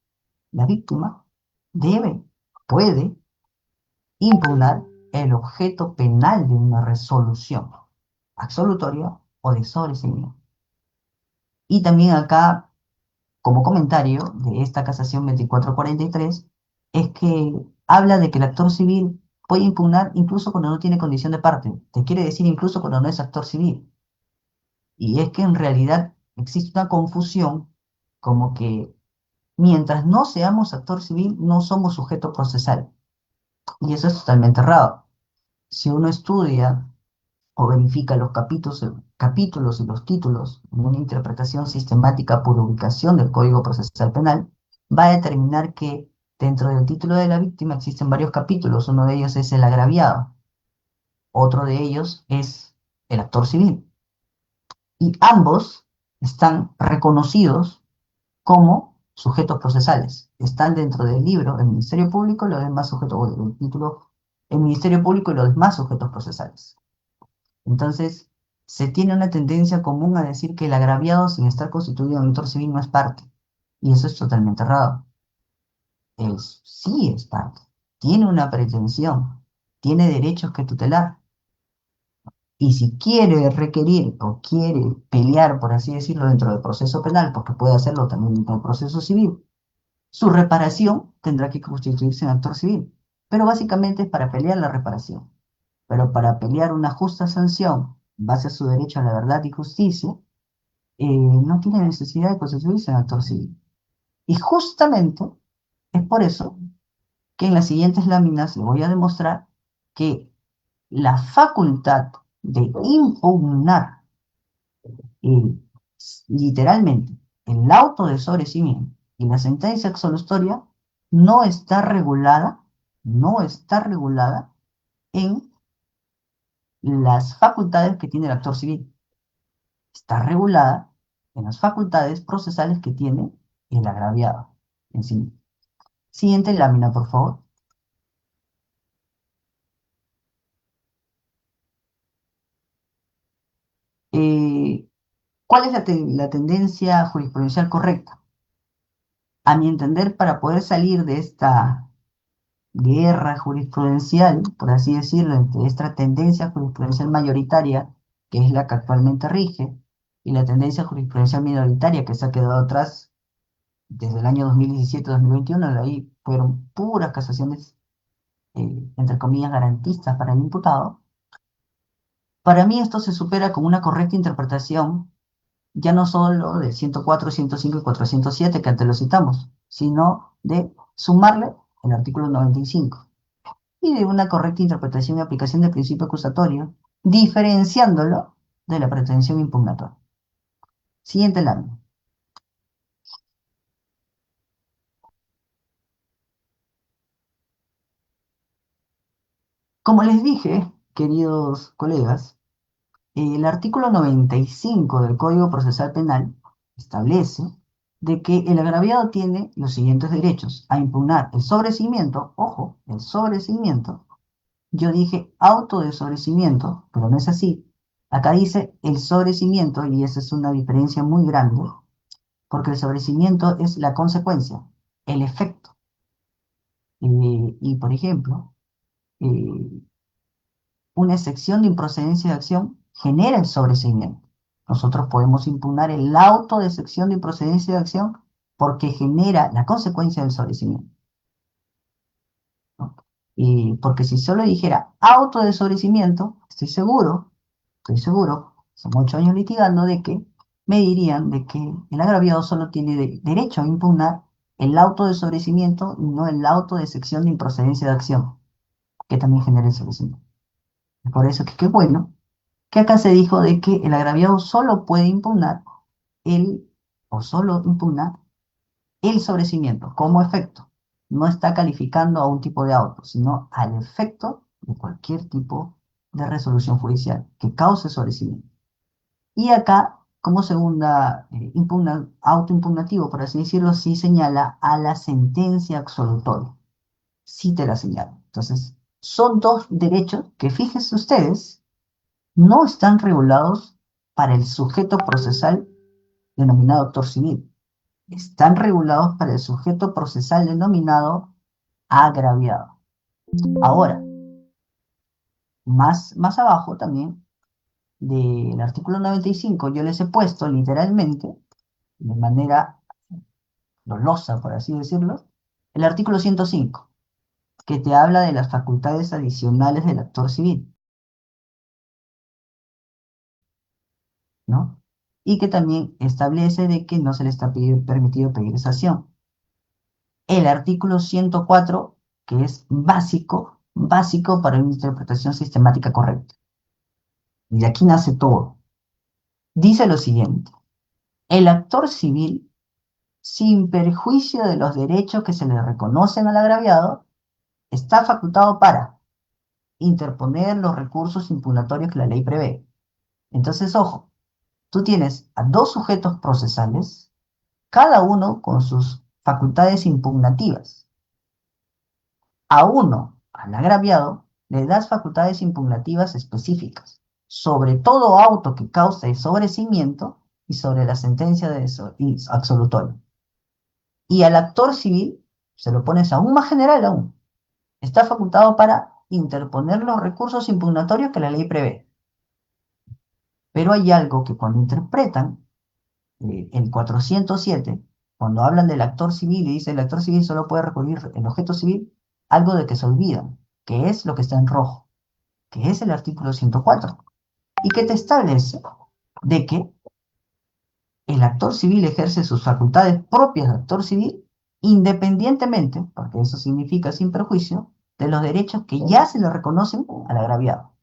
la víctima debe, puede impugnar el objeto penal de una resolución absolutoria o de sobreseimiento. Y también acá, como comentario de esta casación 2443, es que habla de que el actor civil puede impugnar incluso cuando no tiene condición de parte. Te quiere decir incluso cuando no es actor civil. Y es que en realidad existe una confusión como que mientras no seamos actor civil, no somos sujeto procesal. Y eso es totalmente errado. Si uno estudia o verifica los capítulos y los títulos en una interpretación sistemática por ubicación del Código Procesal Penal, va a determinar que dentro del título de la víctima existen varios capítulos. Uno de ellos es el agraviado, otro de ellos es el actor civil. Y ambos están reconocidos como sujetos procesales. Están dentro del libro el Ministerio Público y los demás sujetos, o del título el Ministerio Público y los demás sujetos procesales. Entonces, se tiene una tendencia común a decir que el agraviado sin estar constituido en actor civil no es parte. Y eso es totalmente errado. Sí es parte. Tiene una pretensión. Tiene derechos que tutelar. Y si quiere requerir o quiere pelear, por así decirlo, dentro del proceso penal, porque puede hacerlo también dentro del proceso civil, su reparación tendrá que constituirse en actor civil. Pero básicamente es para pelear la reparación. Pero para pelear una justa sanción en base a su derecho a la verdad y justicia, no tiene necesidad de constituirse en actor civil. Y justamente es por eso que en las siguientes láminas le voy a demostrar que la facultad de impugnar eh, literalmente el auto de sobreseimiento y la sentencia absolutoria no está regulada, no está regulada en las facultades que tiene el actor civil. Está regulada en las facultades procesales que tiene el agraviado en sí. Siguiente lámina, por favor. Eh, ¿Cuál es la tendencia jurisprudencial correcta? A mi entender, para poder salir de esta guerra jurisprudencial, por así decirlo, entre esta tendencia jurisprudencial mayoritaria, que es la que actualmente rige, y la tendencia jurisprudencial minoritaria que se ha quedado atrás desde el año 2017-2021, de ahí fueron puras casaciones, entre comillas, garantistas para el imputado. Para mí esto se supera con una correcta interpretación ya no solo del 104, 105 y 407 que antes lo citamos, sino de sumarle el artículo 95 y de una correcta interpretación y aplicación del principio acusatorio, diferenciándolo de la pretensión impugnatoria. Siguiente lámina. Como les dije, queridos colegas, el artículo 95 del Código Procesal Penal establece de que el agraviado tiene los siguientes derechos: a impugnar el sobreseimiento, ojo, el sobreseimiento. Yo dije auto de sobreseimiento, pero no es así. Acá dice el sobreseimiento y esa es una diferencia muy grande, porque el sobreseimiento es la consecuencia, el efecto. Y por ejemplo, eh, una excepción de improcedencia de acción genera el sobreseimiento. Nosotros podemos impugnar el auto de excepción de improcedencia de acción porque genera la consecuencia del sobreseimiento, ¿no? Y porque si solo dijera auto de sobreseimiento, estoy seguro, son 8 años litigando, de que me dirían de que el agraviado solo tiene derecho a impugnar el auto de sobreseimiento y no el auto de excepción de improcedencia de acción, que también genera el sobreseimiento. Por eso que qué bueno que acá se dijo de que el agraviado solo puede impugnar el, o solo impugna el sobreseimiento como efecto. No está calificando a un tipo de auto, sino al efecto de cualquier tipo de resolución judicial que cause sobreseimiento. Y acá, como segunda auto impugnativo, por así decirlo, sí señala a la sentencia absolutoria. Sí te la señala. Entonces, son dos derechos que, fíjense ustedes, no están regulados para el sujeto procesal denominado actor civil. Están regulados para el sujeto procesal denominado agraviado. Ahora, más abajo también del artículo 95, yo les he puesto literalmente, de manera dolosa, por así decirlo, el artículo 105, que te habla de las facultades adicionales del actor civil, ¿no? Y que también establece de que no se le está permitido pedir esa acción. El artículo 104, que es básico para una interpretación sistemática correcta. Y de aquí nace todo. Dice lo siguiente: el actor civil, sin perjuicio de los derechos que se le reconocen al agraviado, está facultado para interponer los recursos impugnatorios que la ley prevé. Entonces, ojo, tú tienes a dos sujetos procesales, cada uno con sus facultades impugnativas. A uno, al agraviado, le das facultades impugnativas específicas sobre todo auto que cause sobreseimiento y sobre la sentencia de absolutoria. Y al actor civil se lo pones aún más general aún. Está facultado para interponer los recursos impugnatorios que la ley prevé. Pero hay algo que cuando interpretan el 407, cuando hablan del actor civil y dice el actor civil solo puede recurrir el objeto civil, algo de que se olvidan, que es lo que está en rojo, que es el artículo 104, y que te establece de que el actor civil ejerce sus facultades propias de actor civil independientemente, porque eso significa sin perjuicio, de los derechos que ya se le reconocen al agraviado.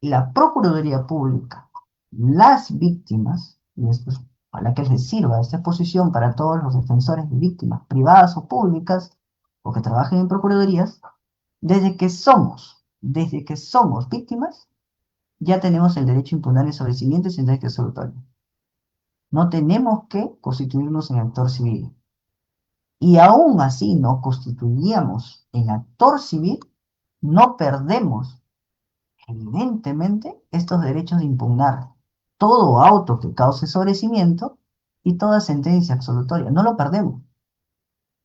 La Procuraduría Pública, las víctimas, y esto es para que les sirva esta exposición para todos los defensores de víctimas privadas o públicas o que trabajen en procuradurías, desde que somos víctimas, ya tenemos el derecho a impugnar el sobreseimiento y sentencia absolutoria. No tenemos que constituirnos en actor civil. Y aún así no constituiríamos en actor civil, no perdemos evidentemente estos derechos de impugnar todo auto que cause sobreseimiento y toda sentencia absolutoria. No lo perdemos,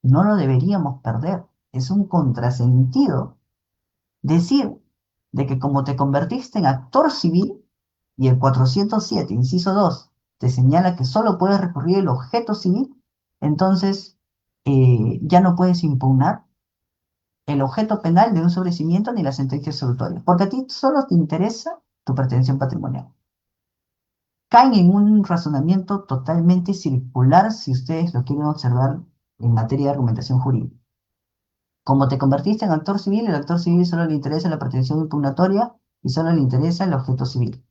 no lo deberíamos perder. Es un contrasentido decir de que como te convertiste en actor civil y el 407, inciso 2, te señala que solo puedes recurrir el objeto civil, entonces ya no puedes impugnar el objeto penal de un sobreseimiento ni la sentencia absolutoria, porque a ti solo te interesa tu pretensión patrimonial. caen en un razonamiento totalmente circular si ustedes lo quieren observar en materia de argumentación jurídica. Como te convertiste en actor civil, el actor civil solo le interesa la pretensión impugnatoria y solo le interesa el objeto civil.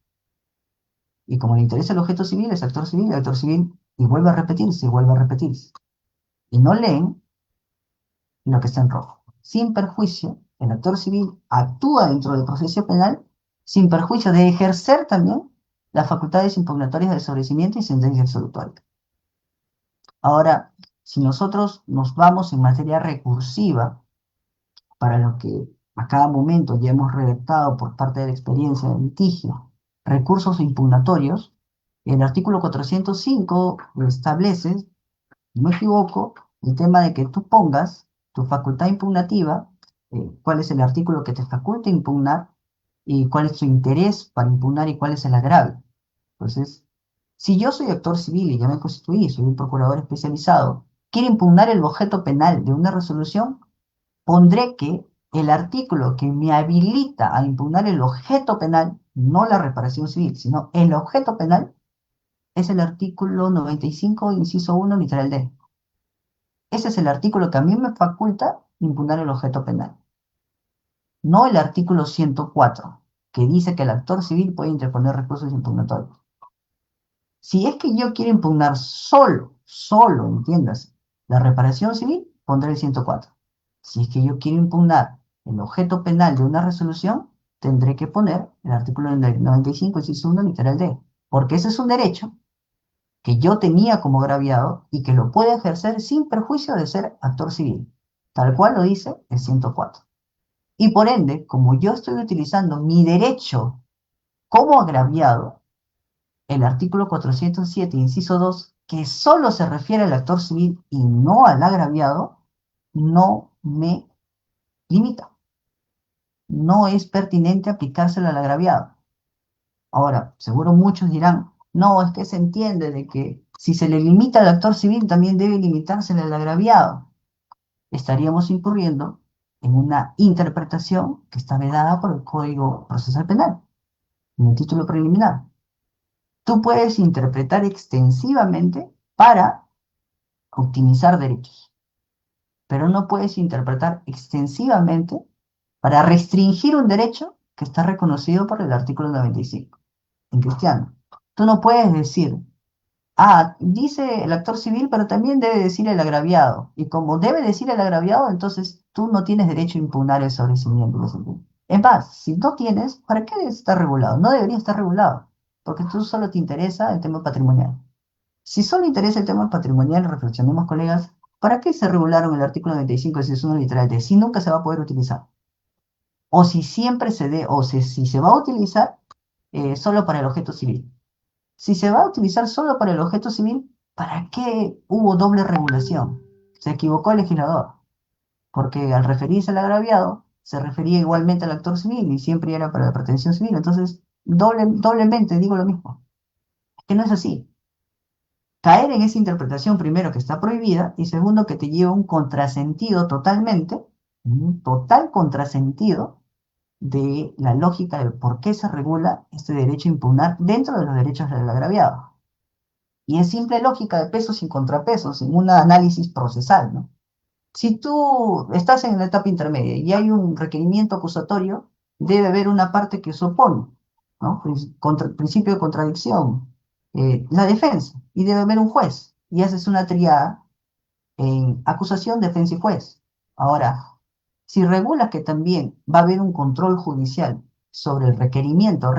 Y como le interesa el objeto civil, es actor civil, el actor civil, y vuelve a repetirse, y vuelve a repetirse. Y no leen lo que está en rojo. Sin perjuicio, el actor civil actúa dentro del proceso penal sin perjuicio de ejercer también las facultades impugnatorias de sobrecimiento y sentencia absolutoria. Ahora, si nosotros nos vamos en materia recursiva, para lo que a cada momento ya hemos redactado por parte de la experiencia de litigio, recursos impugnatorios, el artículo 405 establece, si no me equivoco, el tema de que tú pongas tu facultad impugnativa, cuál es el artículo que te faculta impugnar y cuál es tu interés para impugnar y cuál es el agravio. Entonces, si yo soy actor civil y ya me constituí, soy un procurador especializado, quiero impugnar el objeto penal de una resolución, pondré que el artículo que me habilita a impugnar el objeto penal, no la reparación civil, sino el objeto penal, es el artículo 95, inciso 1, literal D. Ese es el artículo que a mí me faculta impugnar el objeto penal, no el artículo 104, que dice que el actor civil puede interponer recursos impugnatorios. Si es que yo quiero impugnar solo, entiendas, la reparación civil, pondré el 104. Si es que yo quiero impugnar el objeto penal de una resolución, tendré que poner el artículo 95, inciso 1, literal D, porque ese es un derecho que yo tenía como agraviado y que lo puede ejercer sin perjuicio de ser actor civil, tal cual lo dice el 104. Y por ende, como yo estoy utilizando mi derecho como agraviado, el artículo 407, inciso 2, que solo se refiere al actor civil y no al agraviado, no me limita. No es pertinente aplicárselo al agraviado. Ahora, seguro muchos dirán, no, es que se entiende de que si se le limita al actor civil, también debe limitársele al agraviado. Estaríamos incurriendo en una interpretación que está vedada por el Código Procesal Penal, en el título preliminar. Tú puedes interpretar extensivamente para optimizar derechos, pero no puedes interpretar extensivamente para restringir un derecho que está reconocido por el artículo 95 en cristiano. Tú no puedes decir, dice el actor civil, pero también debe decir el agraviado. Y como debe decir el agraviado, entonces tú no tienes derecho a impugnar el sobreseimiento. Es más, si no tienes, ¿para qué está regulado? No debería estar regulado, porque tú solo te interesa el tema patrimonial. Si solo interesa el tema patrimonial, reflexionemos, colegas, ¿para qué se regularon el artículo 95 si es una literal de si nunca se va a poder utilizar? O si siempre se dé, si se va a utilizar solo para el objeto civil. Si se va a utilizar solo para el objeto civil, ¿para qué hubo doble regulación? Se equivocó el legislador, porque al referirse al agraviado, se refería igualmente al actor civil y siempre era para la pretensión civil. Entonces, doblemente digo lo mismo. Es que no es así. Caer en esa interpretación, primero, que está prohibida, y segundo, que te lleva un contrasentido totalmente, un total contrasentido de la lógica de por qué se regula este derecho a impugnar dentro de los derechos del agraviado. Y es simple lógica de pesos y contrapesos en un análisis procesal, ¿no? Si tú estás en la etapa intermedia y hay un requerimiento acusatorio, debe haber una parte que se opone, ¿no? Principio de contradicción, la defensa, y debe haber un juez, y haces una triada en acusación, defensa y juez. Ahora, si regulas que también va a haber un control judicial sobre el requerimiento,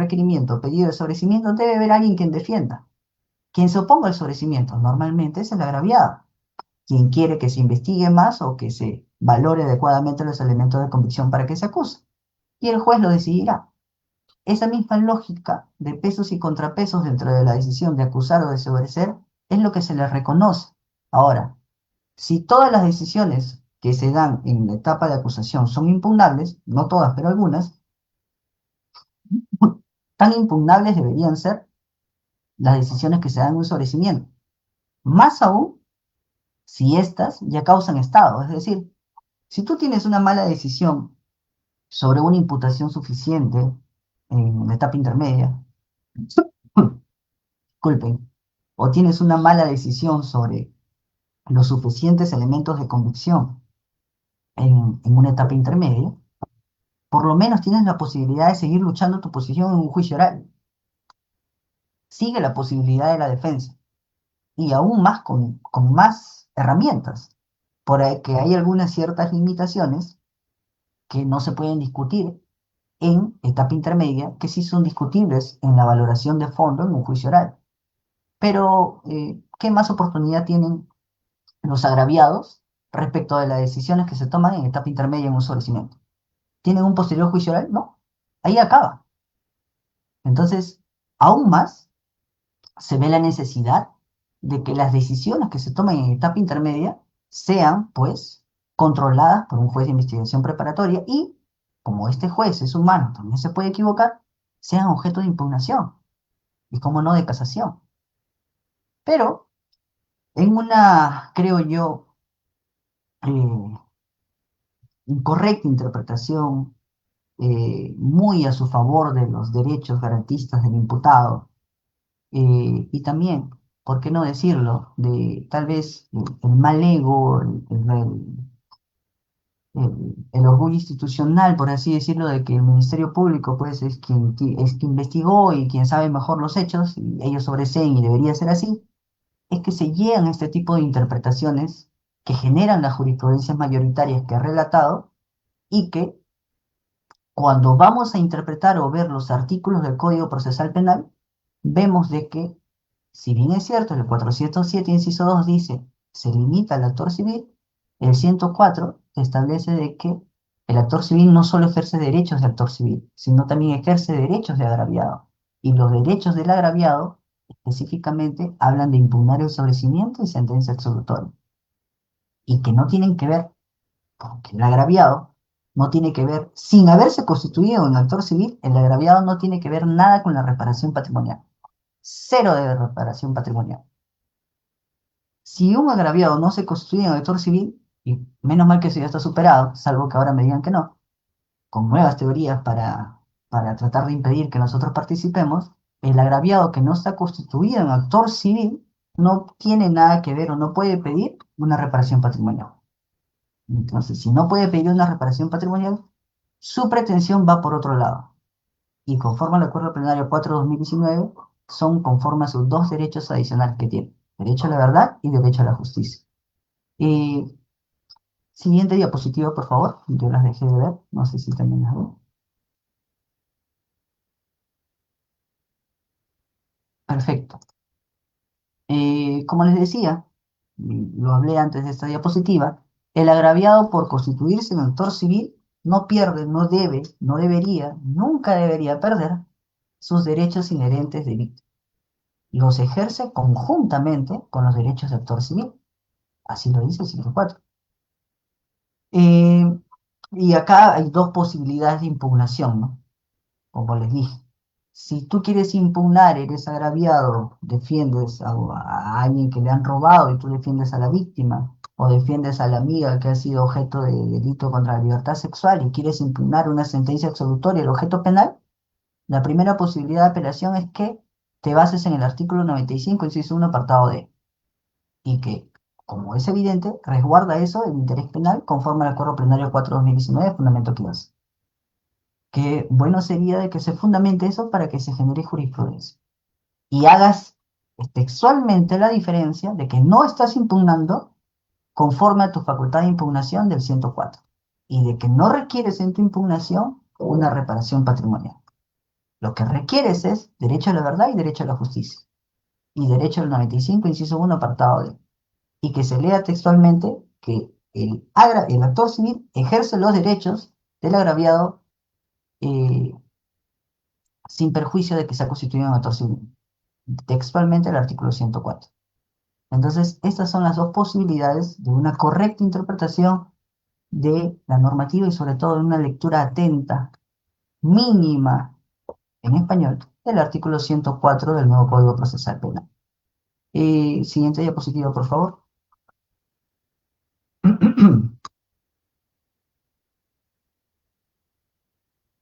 pedido de sobrecimiento, debe haber alguien quien defienda. Quien se oponga al sobrecimiento normalmente es el agraviado, quien quiere que se investigue más o que se valore adecuadamente los elementos de convicción para que se acuse. Y el juez lo decidirá. Esa misma lógica de pesos y contrapesos dentro de la decisión de acusar o de sobreseer es lo que se le reconoce. Ahora, si todas las decisiones que se dan en la etapa de acusación son impugnables, no todas, pero algunas, tan impugnables deberían ser las decisiones que se dan en un sobrecimiento. Más aún si éstas ya causan estado. Es decir, si tú tienes una mala decisión sobre una imputación suficiente en la etapa intermedia, disculpen, o tienes una mala decisión sobre los suficientes elementos de convicción en una etapa intermedia, por lo menos tienes la posibilidad de seguir luchando tu posición en un juicio oral. Sigue la posibilidad de la defensa y aún más con más herramientas, porque hay algunas ciertas limitaciones que no se pueden discutir en etapa intermedia, que sí son discutibles en la valoración de fondo en un juicio oral. Pero, ¿qué más oportunidad tienen los agraviados respecto de las decisiones que se toman en etapa intermedia en un sobrecimiento? ¿Tienen un posterior juicio oral? No. Ahí acaba. Entonces, aún más se ve la necesidad de que las decisiones que se tomen en etapa intermedia sean, pues, controladas por un juez de investigación preparatoria y, como este juez es humano, también se puede equivocar, sean objeto de impugnación y, como no, de casación. Pero, en una, creo yo, eh, incorrecta interpretación, muy a su favor de los derechos garantistas del imputado, y también, ¿por qué no decirlo?, de tal vez el mal ego, el orgullo institucional, por así decirlo, de que el Ministerio Público pues es quien investigó y quien sabe mejor los hechos, y ellos sobreseen y debería ser así, es que se llegan a este tipo de interpretaciones que generan las jurisprudencias mayoritarias que he relatado y que cuando vamos a interpretar o ver los artículos del Código Procesal Penal, vemos de que, si bien es cierto, el 407, inciso 2 dice, se limita al actor civil, el 104 establece de que el actor civil no solo ejerce derechos de actor civil, sino también ejerce derechos de agraviado. Y los derechos del agraviado, específicamente, hablan de impugnar el sobrecimiento y sentencia absolutoria, y que no tienen que ver, porque el agraviado no tiene que ver, sin haberse constituido en actor civil, el agraviado no tiene que ver nada con la reparación patrimonial. Cero de reparación patrimonial. Si un agraviado no se constituye en actor civil, y menos mal que eso ya está superado, salvo que ahora me digan que no, con nuevas teorías para tratar de impedir que nosotros participemos, el agraviado que no está constituido en actor civil no tiene nada que ver o no puede pedir una reparación patrimonial. Entonces, si no puede pedir una reparación patrimonial, su pretensión va por otro lado. Y conforme al Acuerdo Plenario 4/2019, son conforme a sus dos derechos adicionales que tiene: derecho a la verdad y derecho a la justicia. Y siguiente diapositiva, por favor. Yo las dejé de ver, no sé si también las veo. Perfecto. Como les decía, y lo hablé antes de esta diapositiva, el agraviado por constituirse en actor civil no pierde, no debe, no debería, nunca debería perder sus derechos inherentes de víctima. Los ejerce conjuntamente con los derechos de actor civil. Así lo dice el 104. Eh, y acá hay dos posibilidades de impugnación, ¿no? Como les dije, si tú quieres impugnar, eres agraviado, defiendes a alguien que le han robado y tú defiendes a la víctima, o defiendes a la amiga que ha sido objeto de delito contra la libertad sexual y quieres impugnar una sentencia absolutoria, el objeto penal, la primera posibilidad de apelación es que te bases en el artículo 95, inciso 1, apartado D, y que, como es evidente, resguarda eso el interés penal conforme al Acuerdo Plenario 4/2019, fundamento 15. Qué bueno sería de que se fundamente eso para que se genere jurisprudencia. Y hagas textualmente la diferencia de que no estás impugnando conforme a tu facultad de impugnación del 104 y de que no requieres en tu impugnación una reparación patrimonial. Lo que requieres es derecho a la verdad y derecho a la justicia. Y derecho al 95, inciso 1, apartado D. Y que se lea textualmente que el actor civil ejerce los derechos del agraviado, eh, sin perjuicio de que se ha constituido en actor civil. Textualmente el artículo 104. Entonces, estas son las dos posibilidades de una correcta interpretación de la normativa y sobre todo de una lectura atenta, mínima, en español, del artículo 104 del nuevo Código Procesal Penal. Siguiente diapositiva, por favor.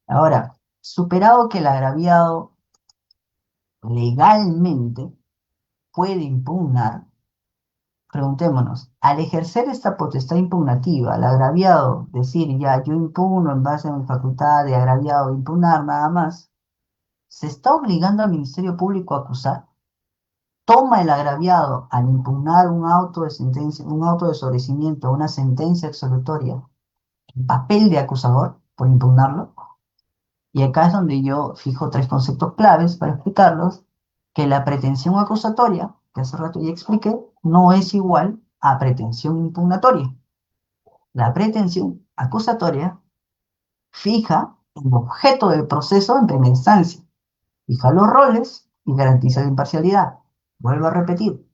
Ahora, superado que el agraviado legalmente puede impugnar, preguntémonos, al ejercer esta potestad impugnativa, el agraviado, decir ya yo impugno en base a mi facultad de agraviado, impugnar nada más, ¿se está obligando al Ministerio Público a acusar? ¿Toma el agraviado al impugnar un auto de sentencia, un auto de sobrecimiento, una sentencia absolutoria, el papel de acusador por impugnarlo? Y acá es donde yo fijo tres conceptos claves para explicarlos, que la pretensión acusatoria, que hace rato ya expliqué, no es igual a pretensión impugnatoria. La pretensión acusatoria fija el objeto del proceso en primera instancia, fija los roles y garantiza la imparcialidad. Vuelvo a repetir,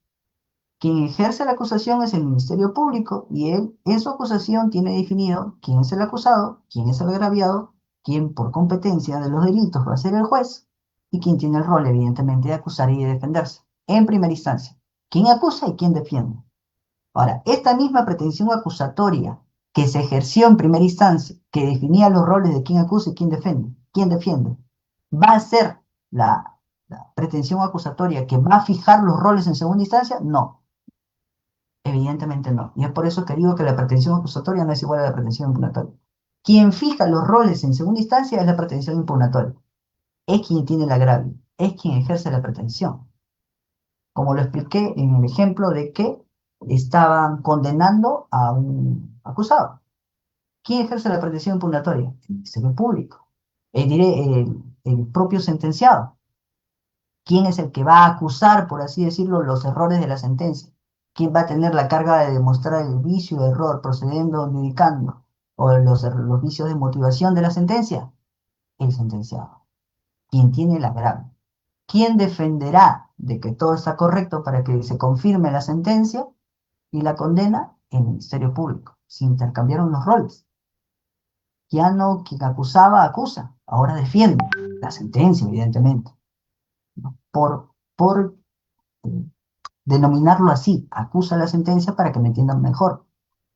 quien ejerce la acusación es el Ministerio Público y él en su acusación tiene definido quién es el acusado, quién es el agraviado, quién por competencia de los delitos va a ser el juez y quién tiene el rol evidentemente de acusar y de defenderse en primera instancia. ¿Quién acusa y quién defiende? Ahora, esta misma pretensión acusatoria que se ejerció en primera instancia, que definía los roles de quién acusa y quién defiende, va a ser la pretensión acusatoria que va a fijar los roles en segunda instancia. No, evidentemente no. Y es por eso que digo que la pretensión acusatoria no es igual a la pretensión impugnatoria. Quien fija los roles en segunda instancia es la pretensión impugnatoria. Es quien tiene el agravio, es quien ejerce la pretensión. Como lo expliqué en el ejemplo de que estaban condenando a un acusado. ¿Quién ejerce la pretensión impugnatoria? El Ministerio Público. El propio sentenciado. ¿Quién es el que va a acusar, por así decirlo, los errores de la sentencia? ¿Quién va a tener la carga de demostrar el vicio, error, procediendo, adjudicando, o los vicios de motivación de la sentencia? El sentenciado. ¿Quién tiene la agravio? ¿Quién defenderá de que todo está correcto para que se confirme la sentencia y la condena? El Ministerio Público. Se intercambiaron los roles. Ya no quien acusaba, acusa. Ahora defiende la sentencia, evidentemente. ¿No? Por denominarlo así, acusa la sentencia para que me entiendan mejor.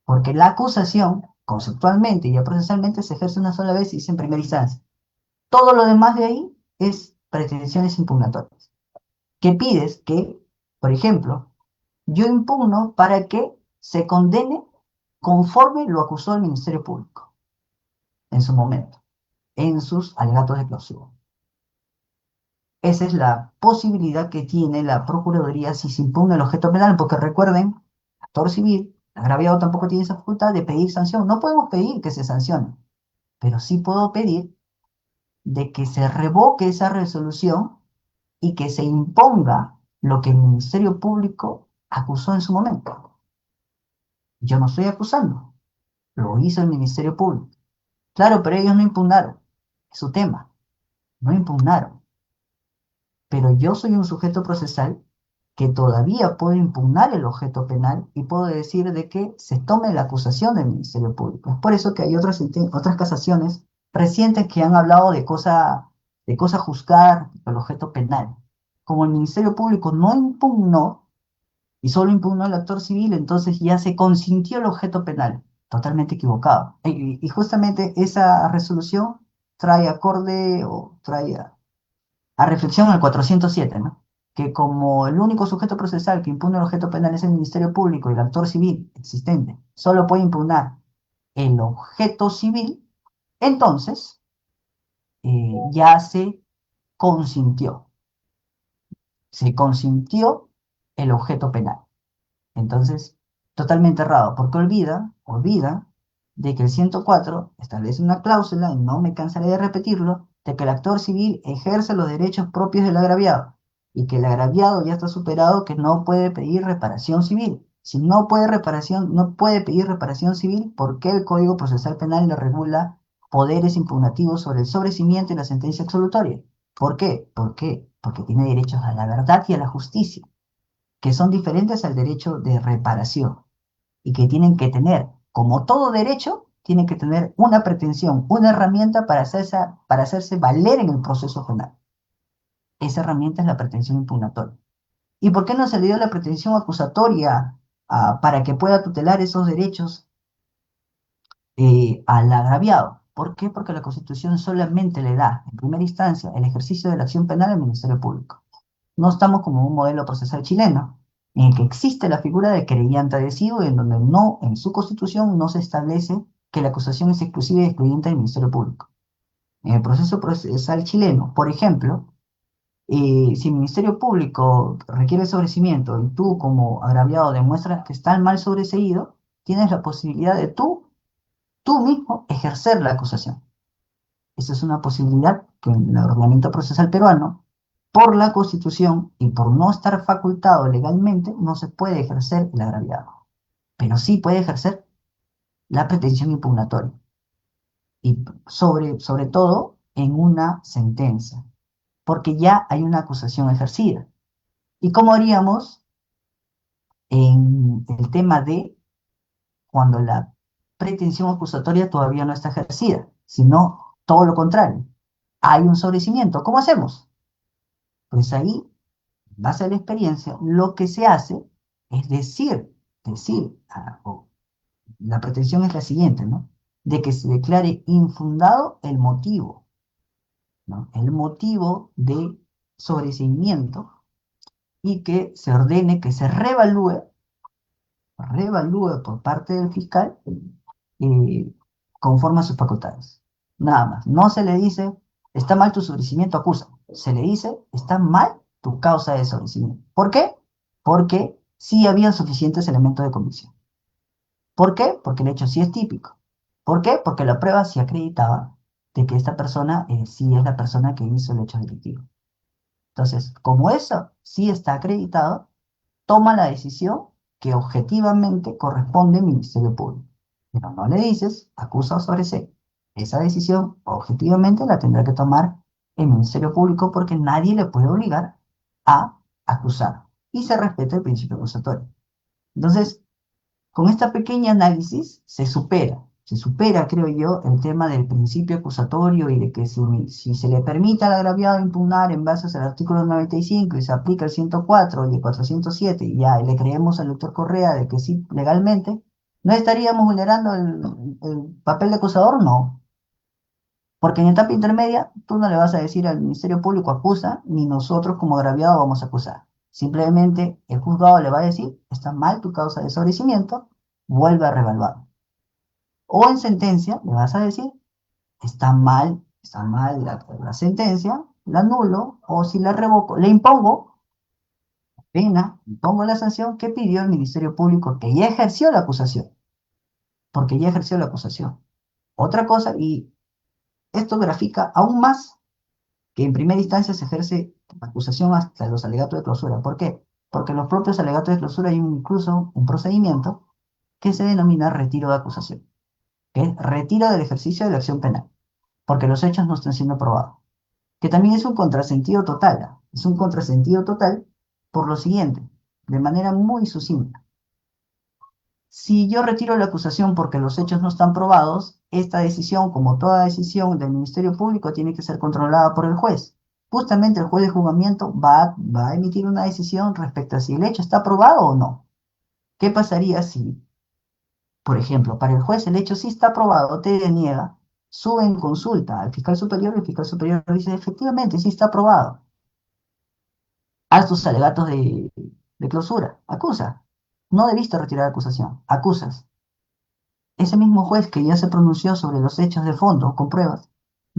Porque la acusación, conceptualmente y procesalmente, se ejerce una sola vez y es en primera instancia. Todo lo demás de ahí es pretensiones impugnatorias. ¿Qué pides? Que, por ejemplo, yo impugno para que se condene conforme lo acusó el Ministerio Público en su momento, en sus alegatos de clausura. Esa es la posibilidad que tiene la Procuraduría si se impugna el objeto penal, porque recuerden, actor civil, agraviado tampoco tiene esa facultad de pedir sanción. No podemos pedir que se sancione, pero sí puedo pedir de que se revoque esa resolución y que se imponga lo que el Ministerio Público acusó en su momento. Yo no estoy acusando, lo hizo el Ministerio Público. Claro, pero ellos no impugnaron, es su tema, no impugnaron. Pero yo soy un sujeto procesal que todavía puedo impugnar el objeto penal y puedo decir de que se tome la acusación del Ministerio Público. Es por eso que hay otras casaciones recientes que han hablado de cosa juzgar el objeto penal. Como el Ministerio Público no impugnó y solo impugnó el actor civil, entonces ya se consintió el objeto penal. Totalmente equivocado. Y justamente esa resolución trae acorde o trae a reflexión el 407, ¿no? Que como el único sujeto procesal que impugna el objeto penal es el Ministerio Público y el actor civil existente, solo puede impugnar el objeto civil, entonces ya se consintió el objeto penal. Entonces, totalmente errado, porque olvida de que el 104 establece una cláusula, y no me cansaré de repetirlo, de que el actor civil ejerce los derechos propios del agraviado, y que el agraviado ya está superado, que no puede pedir reparación civil. Si no puede pedir reparación civil, ¿por qué el Código Procesal Penal le regula poderes impugnativos sobre el sobrecimiento y la sentencia absolutoria? ¿Por qué? ¿Por qué? Porque tiene derechos a la verdad y a la justicia, que son diferentes al derecho de reparación y que tienen que tener, como todo derecho, tienen que tener una pretensión, una herramienta para hacerse valer en el proceso penal. Esa herramienta es la pretensión impugnatoria. ¿Y por qué no se le dio la pretensión acusatoria para que pueda tutelar esos derechos al agraviado? ¿Por qué? Porque la Constitución solamente le da, en primera instancia, el ejercicio de la acción penal al Ministerio Público. No estamos como un modelo procesal chileno, en el que existe la figura de querellante adhesivo, en donde no, en su constitución no se establece que la acusación es exclusiva y excluyente del Ministerio Público. En el proceso procesal chileno, por ejemplo, si el Ministerio Público requiere sobreseimiento y tú como agraviado demuestras que está mal sobreseído, tienes la posibilidad de tú mismo ejercer la acusación. Esa es una posibilidad que en el ordenamiento procesal peruano, por la Constitución y por no estar facultado legalmente, no se puede ejercer el agraviado, pero sí puede ejercer la pretensión impugnatoria y sobre todo en una sentencia, porque ya hay una acusación ejercida. ¿Y cómo haríamos en el tema de cuando la pretensión acusatoria todavía no está ejercida, sino todo lo contrario? Hay un sobrecimiento. ¿Cómo hacemos? Pues ahí, en base a la experiencia, lo que se hace es la pretensión es la siguiente, ¿no? De que se declare infundado el motivo, ¿no? El motivo de sobreseimiento y que se ordene que se revalúe por parte del fiscal eh, conforme a sus facultades. Nada más. No se le dice, está mal tu sobrecimiento, acusa. Se le dice, está mal tu causa de sobrecimiento. ¿Por qué? Porque sí había suficientes elementos de convicción. ¿Por qué? Porque el hecho sí es típico. ¿Por qué? Porque la prueba sí acreditaba de que esta persona sí es la persona que hizo el hecho delictivo. Entonces, como eso sí está acreditado, toma la decisión que objetivamente corresponde al Ministerio Público. Pero no le dices, acusa o sobresee. Esa decisión objetivamente la tendrá que tomar el Ministerio Público porque nadie le puede obligar a acusar. Y se respeta el principio acusatorio. Entonces, con esta pequeña análisis se supera, creo yo, el tema del principio acusatorio y de que si se le permite al agraviado impugnar en base al artículo 95 y se aplica el 104 y el 407 y ya le creemos al doctor Correa de que sí, legalmente, ¿no estaríamos vulnerando el papel de acusador? No, porque en etapa intermedia tú no le vas a decir al Ministerio Público acusa, ni nosotros como agraviado vamos a acusar. Simplemente el juzgado le va a decir, está mal tu causa de sobrecimiento, vuelve a revaluar. O en sentencia le vas a decir, está mal la sentencia, la anulo, o si la revoco, le impongo pena, impongo la sanción que pidió el Ministerio Público, que ya ejerció la acusación, porque ya ejerció la acusación. Otra cosa, y esto grafica aún más que en primera instancia se ejerce la acusación hasta los alegatos de clausura. ¿Por qué? Porque en los propios alegatos de clausura hay incluso un procedimiento que se denomina retiro de acusación, que es retiro del ejercicio de la acción penal, porque los hechos no están siendo probados, que también es un contrasentido total, ¿ah? Es un contrasentido total por lo siguiente, de manera muy sucinta. Si yo retiro la acusación porque los hechos no están probados, esta decisión, como toda decisión del Ministerio Público, tiene que ser controlada por el juez. Justamente el juez de juzgamiento va a emitir una decisión respecto a si el hecho está probado o no. ¿Qué pasaría si, por ejemplo, para el juez el hecho sí está probado, te deniega, sube en consulta al fiscal superior y el fiscal superior dice, efectivamente, sí está probado? Haz tus alegatos de clausura, acusa. No debiste retirar la acusación, acusas. Ese mismo juez que ya se pronunció sobre los hechos de fondo con pruebas,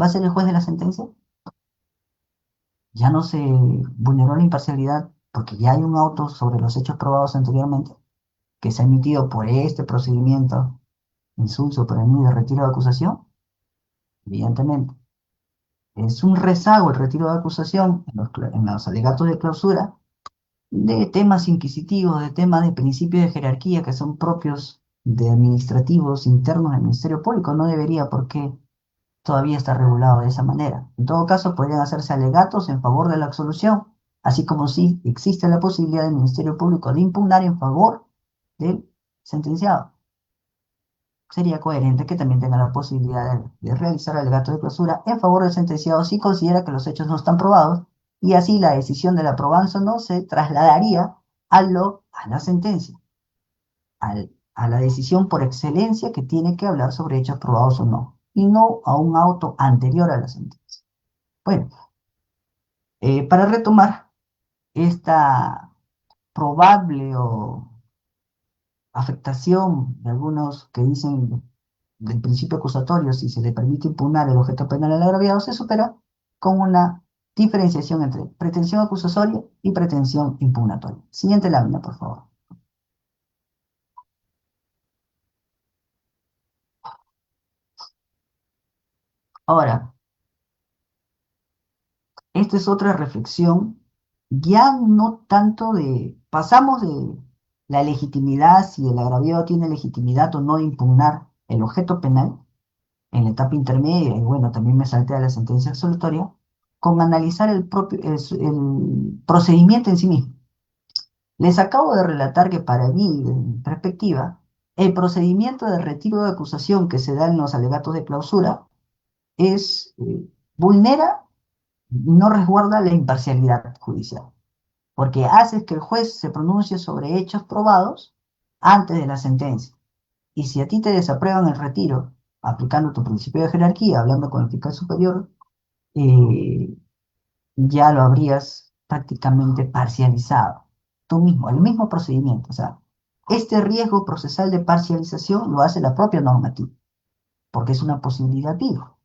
¿va a ser el juez de la sentencia? Ya no se vulneró la imparcialidad porque ya hay un auto sobre los hechos probados anteriormente que se ha emitido por este procedimiento insulso para mí de retiro de acusación. Evidentemente, es un rezago el retiro de acusación en los alegatos de clausura de temas inquisitivos, de temas de principios de jerarquía que son propios de administrativos internos del Ministerio Público. No debería, porque todavía está regulado de esa manera. En todo caso, podrían hacerse alegatos en favor de la absolución, así como si existe la posibilidad del Ministerio Público de impugnar en favor del sentenciado. Sería coherente que también tenga la posibilidad de realizar alegatos de clausura en favor del sentenciado si considera que los hechos no están probados, y así la decisión de la probanza no se trasladaría a la sentencia, a la decisión por excelencia que tiene que hablar sobre hechos probados o no, y no a un auto anterior a la sentencia. Bueno, para retomar, esta probable o afectación de algunos que dicen del principio acusatorio, si se le permite impugnar el objeto penal al agraviado, se supera con una diferenciación entre pretensión acusatoria y pretensión impugnatoria. Siguiente lámina, por favor. Ahora, esta es otra reflexión, ya no tanto de, pasamos de la legitimidad, si el agraviado tiene legitimidad o no de impugnar el objeto penal, en la etapa intermedia, y bueno, también me salté a la sentencia absolutoria, con analizar el procedimiento en sí mismo. Les acabo de relatar que para mí, de mi perspectiva, el procedimiento de retiro de acusación que se da en los alegatos de clausura es, vulnera, no resguarda la imparcialidad judicial, porque hace que el juez se pronuncie sobre hechos probados antes de la sentencia. Y si a ti te desaprueban el retiro, aplicando tu principio de jerarquía, hablando con el fiscal superior, eh, ya lo habrías prácticamente parcializado. Tú mismo, el mismo procedimiento. O sea, este riesgo procesal de parcialización lo hace la propia normativa, porque es una posibilidad viva.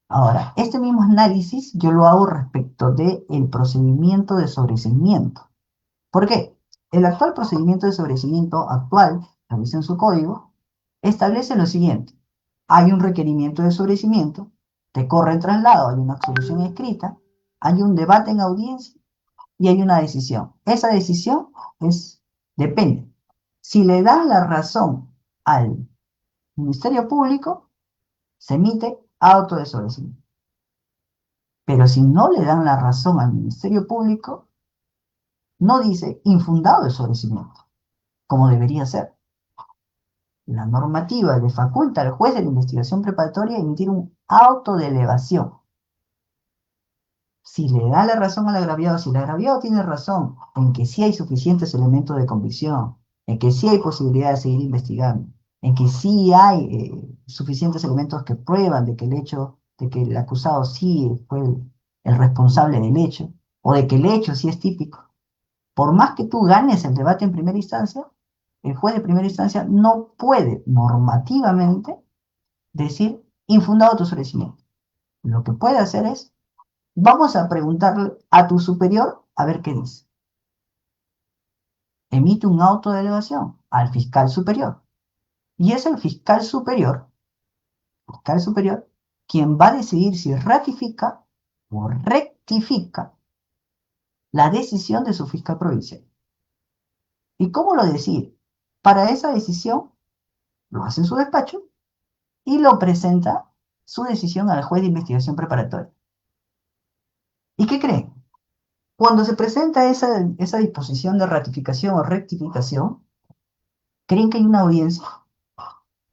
Ahora, este mismo análisis yo lo hago respecto del procedimiento de sobreseimiento. ¿Por qué? El actual procedimiento de sobreseimiento actual, revisa en su código, establece lo siguiente. Hay un requerimiento de sobreseimiento, te corre el traslado, hay una absolución escrita, hay un debate en audiencia y hay una decisión. Esa decisión depende. Si le dan la razón al Ministerio Público, se emite auto de sobreseimiento. Pero si no le dan la razón al Ministerio Público, no dice infundado de sobreseimiento, como debería ser. La normativa le faculta al juez de la investigación preparatoria emitir un auto de elevación. Si le da la razón al agraviado, si el agraviado tiene razón en que sí hay suficientes elementos de convicción, en que sí hay posibilidad de seguir investigando, en que sí hay suficientes elementos que prueban de que el hecho, de que el acusado sí fue el responsable del hecho, o de que el hecho sí es típico, por más que tú ganes el debate en primera instancia, el juez de primera instancia no puede normativamente decir infundado tu sobreseimiento. Lo que puede hacer es, vamos a preguntarle a tu superior a ver qué dice. Emite un auto de elevación al fiscal superior. Y es el fiscal superior, quien va a decidir si ratifica o rectifica la decisión de su fiscal provincial. ¿Y cómo lo decide? Para esa decisión, lo hace en su despacho y lo presenta su decisión al juez de investigación preparatoria. ¿Y qué creen? Cuando se presenta esa disposición de ratificación o rectificación, ¿creen que hay una audiencia?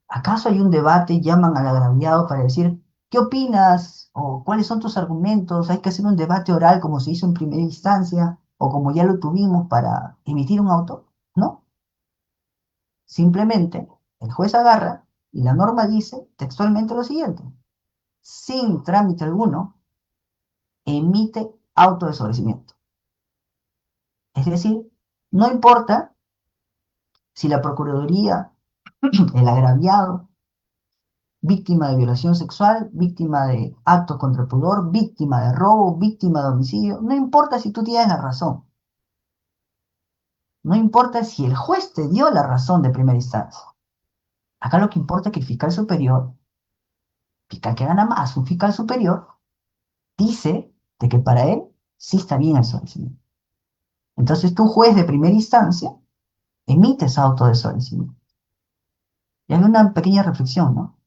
¿Acaso hay un debate? ¿Llaman al agraviado para decir, ¿qué opinas? ¿O cuáles son tus argumentos? ¿Hay que hacer un debate oral como se hizo en primera instancia? ¿O como ya lo tuvimos para emitir un auto? No. Simplemente el juez agarra y la norma dice textualmente lo siguiente. Sin trámite alguno, emite auto de sobrecimiento. Es decir, no importa si la Procuraduría, el agraviado, víctima de violación sexual, víctima de actos contra el pudor, víctima de robo, víctima de homicidio, no importa si tú tienes la razón, no importa si el juez te dio la razón de primera instancia. Acá lo que importa es que el fiscal superior, fiscal que gana más, un fiscal superior, dice de que para él sí está bien el sobrecimiento. Entonces tú, juez de primera instancia, emites auto de sobrecimiento. Y hay una pequeña reflexión, ¿no?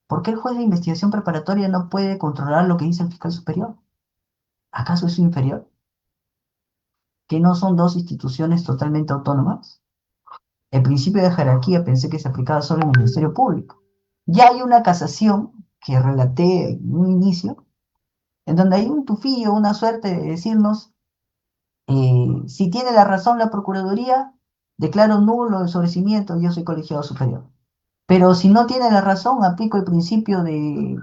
¿Por qué el juez de investigación preparatoria no puede controlar lo que dice el fiscal superior? ¿Acaso es su inferior? ¿Que no son dos instituciones totalmente autónomas? El principio de jerarquía pensé que se aplicaba solo en el Ministerio Público. Ya hay una casación que relaté en un inicio, en donde hay un tufillo, una suerte de decirnos, si tiene la razón la Procuraduría, declaro nulo el sobrecimiento, yo soy colegiado superior. Pero si no tiene la razón, aplico el principio de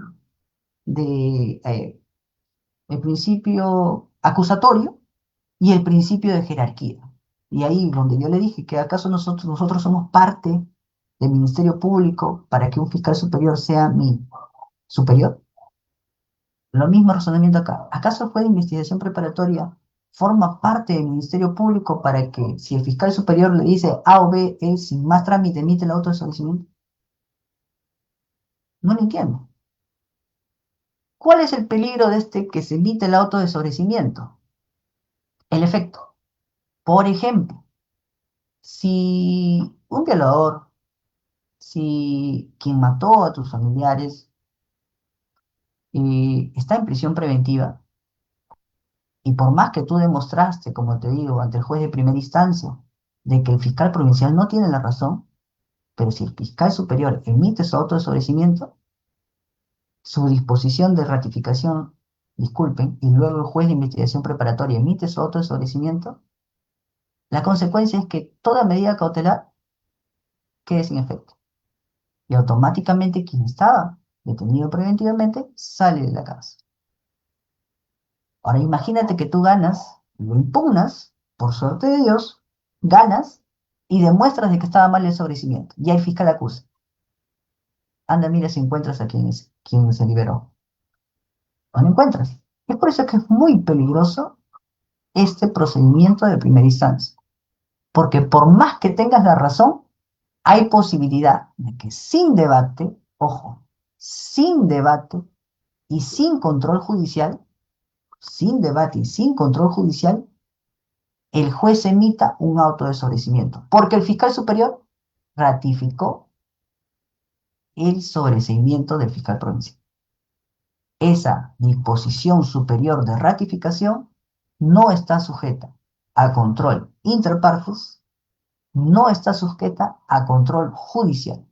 el principio acusatorio y el principio de jerarquía. Y ahí donde yo le dije que acaso nosotros somos parte del Ministerio Público para que un fiscal superior sea mi superior. Lo mismo razonamiento acá. ¿Acaso el juez de investigación preparatoria forma parte del Ministerio Público para que si el fiscal superior le dice A o B, él sin más trámite emite el auto de sometimiento? No lo entiendo. ¿Cuál es el peligro de este que se emite el auto de sobrecimiento? El efecto. Por ejemplo, si un violador, si quien mató a tus familiares está en prisión preventiva, y por más que tú demostraste, como te digo, ante el juez de primera instancia, de que el fiscal provincial no tiene la razón, pero si el fiscal superior emite su auto de sobrecimiento, su disposición de ratificación, disculpen, y luego el juez de investigación preparatoria emite su auto de sobrecimiento, la consecuencia es que toda medida cautelar quede sin efecto. Y automáticamente quien estaba detenido preventivamente sale de la casa. Ahora imagínate que tú ganas, lo impugnas, por suerte de Dios, ganas y demuestras de que estaba mal el sobrecimiento. Y el fiscal acusa. Anda, mira si encuentras a quien se liberó. No lo encuentras. Es por eso que es muy peligroso este procedimiento de primera instancia. Porque por más que tengas la razón, hay posibilidad de que sin debate, ojo, sin debate y sin control judicial, sin debate y sin control judicial, el juez emita un auto de sobreseimiento, porque el fiscal superior ratificó el sobreseimiento del fiscal provincial. Esa disposición superior de ratificación no está sujeta a control inter partes, no está sujeta a control judicial,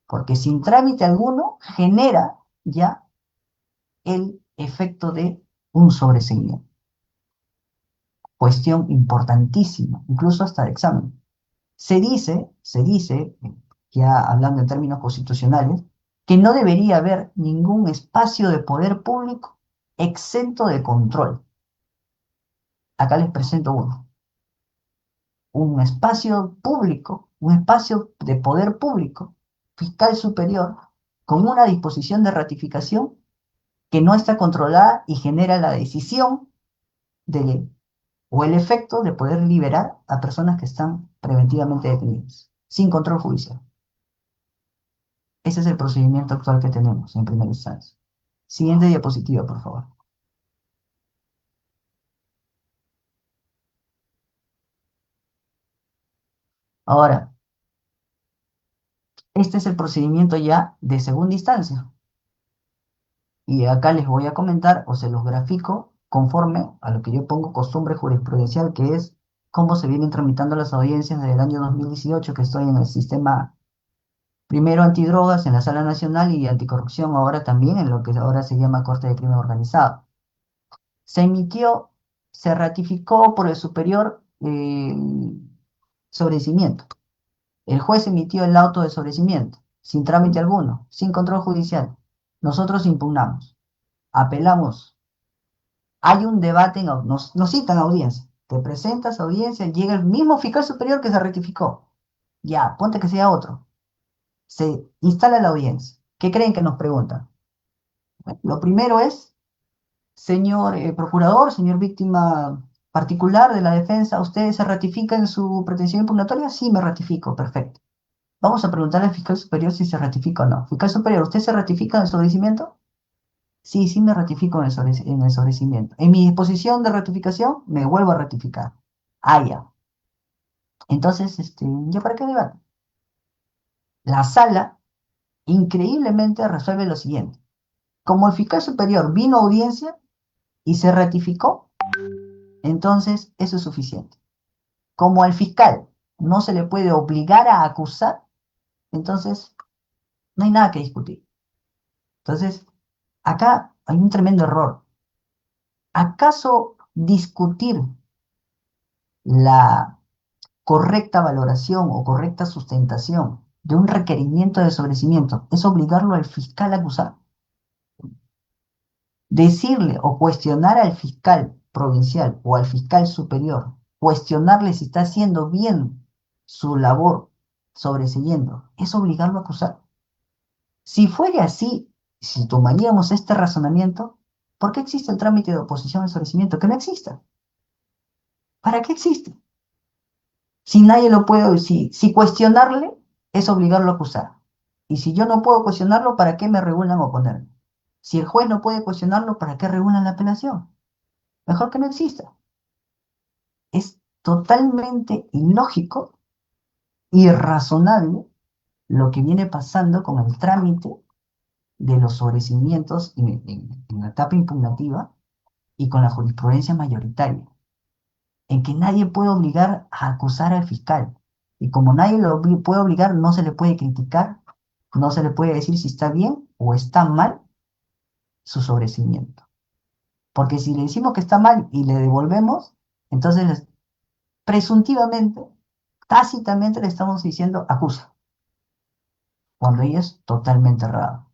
porque sin trámite alguno genera ya el efecto de un sobreseimiento. Cuestión importantísima, incluso hasta el examen. Se dice, ya hablando en términos constitucionales, que no debería haber ningún espacio de poder público exento de control. Acá les presento uno. Un espacio público, un espacio de poder público, fiscal superior, con una disposición de ratificación que no está controlada y genera la decisión de, o el efecto de poder liberar a personas que están preventivamente detenidas, sin control judicial. Ese es el procedimiento actual que tenemos en primera instancia. Siguiente diapositiva, por favor. Ahora, este es el procedimiento ya de segunda instancia. Y acá les voy a comentar o se los grafico conforme a lo que yo pongo costumbre jurisprudencial, que es cómo se vienen tramitando las audiencias desde el año 2018, que estoy en el sistema primero antidrogas en la Sala Nacional y anticorrupción ahora también en lo que ahora se llama Corte de Crimen Organizado. Se emitió, se ratificó por el superior sobrecimiento. El juez emitió el auto de sobrecimiento, sin trámite alguno, sin control judicial. Nosotros impugnamos, apelamos. Hay un debate, nos citan a audiencia. Te presentas a audiencia, llega el mismo fiscal superior que se rectificó. Ya, ponte que sea otro. Se instala la audiencia. ¿Qué creen que nos preguntan? Bueno, lo primero es, señor procurador, señor víctima particular de la defensa, ¿usted se ratifica en su pretensión impugnatoria? Sí, me ratifico, perfecto. Vamos a preguntarle al fiscal superior si se ratifica o no. Fiscal superior, ¿usted se ratifica en el sobrecimiento? Sí, sí me ratifico en el sobrecimiento. En mi disposición de ratificación, me vuelvo a ratificar. Ah, ya. Entonces, ¿ya para qué debate? La sala increíblemente resuelve lo siguiente. Como el fiscal superior vino a audiencia y se ratificó, entonces eso es suficiente. Como al fiscal no se le puede obligar a acusar, entonces no hay nada que discutir. Entonces, acá hay un tremendo error. ¿Acaso discutir la correcta valoración o correcta sustentación de un requerimiento de sobrecimiento es obligarlo al fiscal a acusar? Decirle o cuestionar al fiscal provincial o al fiscal superior, cuestionarle si está haciendo bien su labor sobreseyendo, ¿es obligarlo a acusar? Si fuera así, si tomaríamos este razonamiento, ¿por qué existe el trámite de oposición al sobreseimiento? Que no exista. ¿Para qué existe? Si nadie lo puede, si cuestionarle es obligarlo a acusar. Y si yo no puedo cuestionarlo, ¿para qué me regulan oponerme? Si el juez no puede cuestionarlo, ¿para qué regulan la apelación? Mejor que no exista. Es totalmente ilógico, irrazonable lo que viene pasando con el trámite de los sobreseimientos en la etapa impugnativa y con la jurisprudencia mayoritaria, en que nadie puede obligar a acusar al fiscal. Y como nadie puede obligar, no se le puede criticar, no se le puede decir si está bien o está mal su sobreseimiento. Porque si le decimos que está mal y le devolvemos, entonces presuntivamente, tácitamente le estamos diciendo acusa, cuando ella es totalmente errada.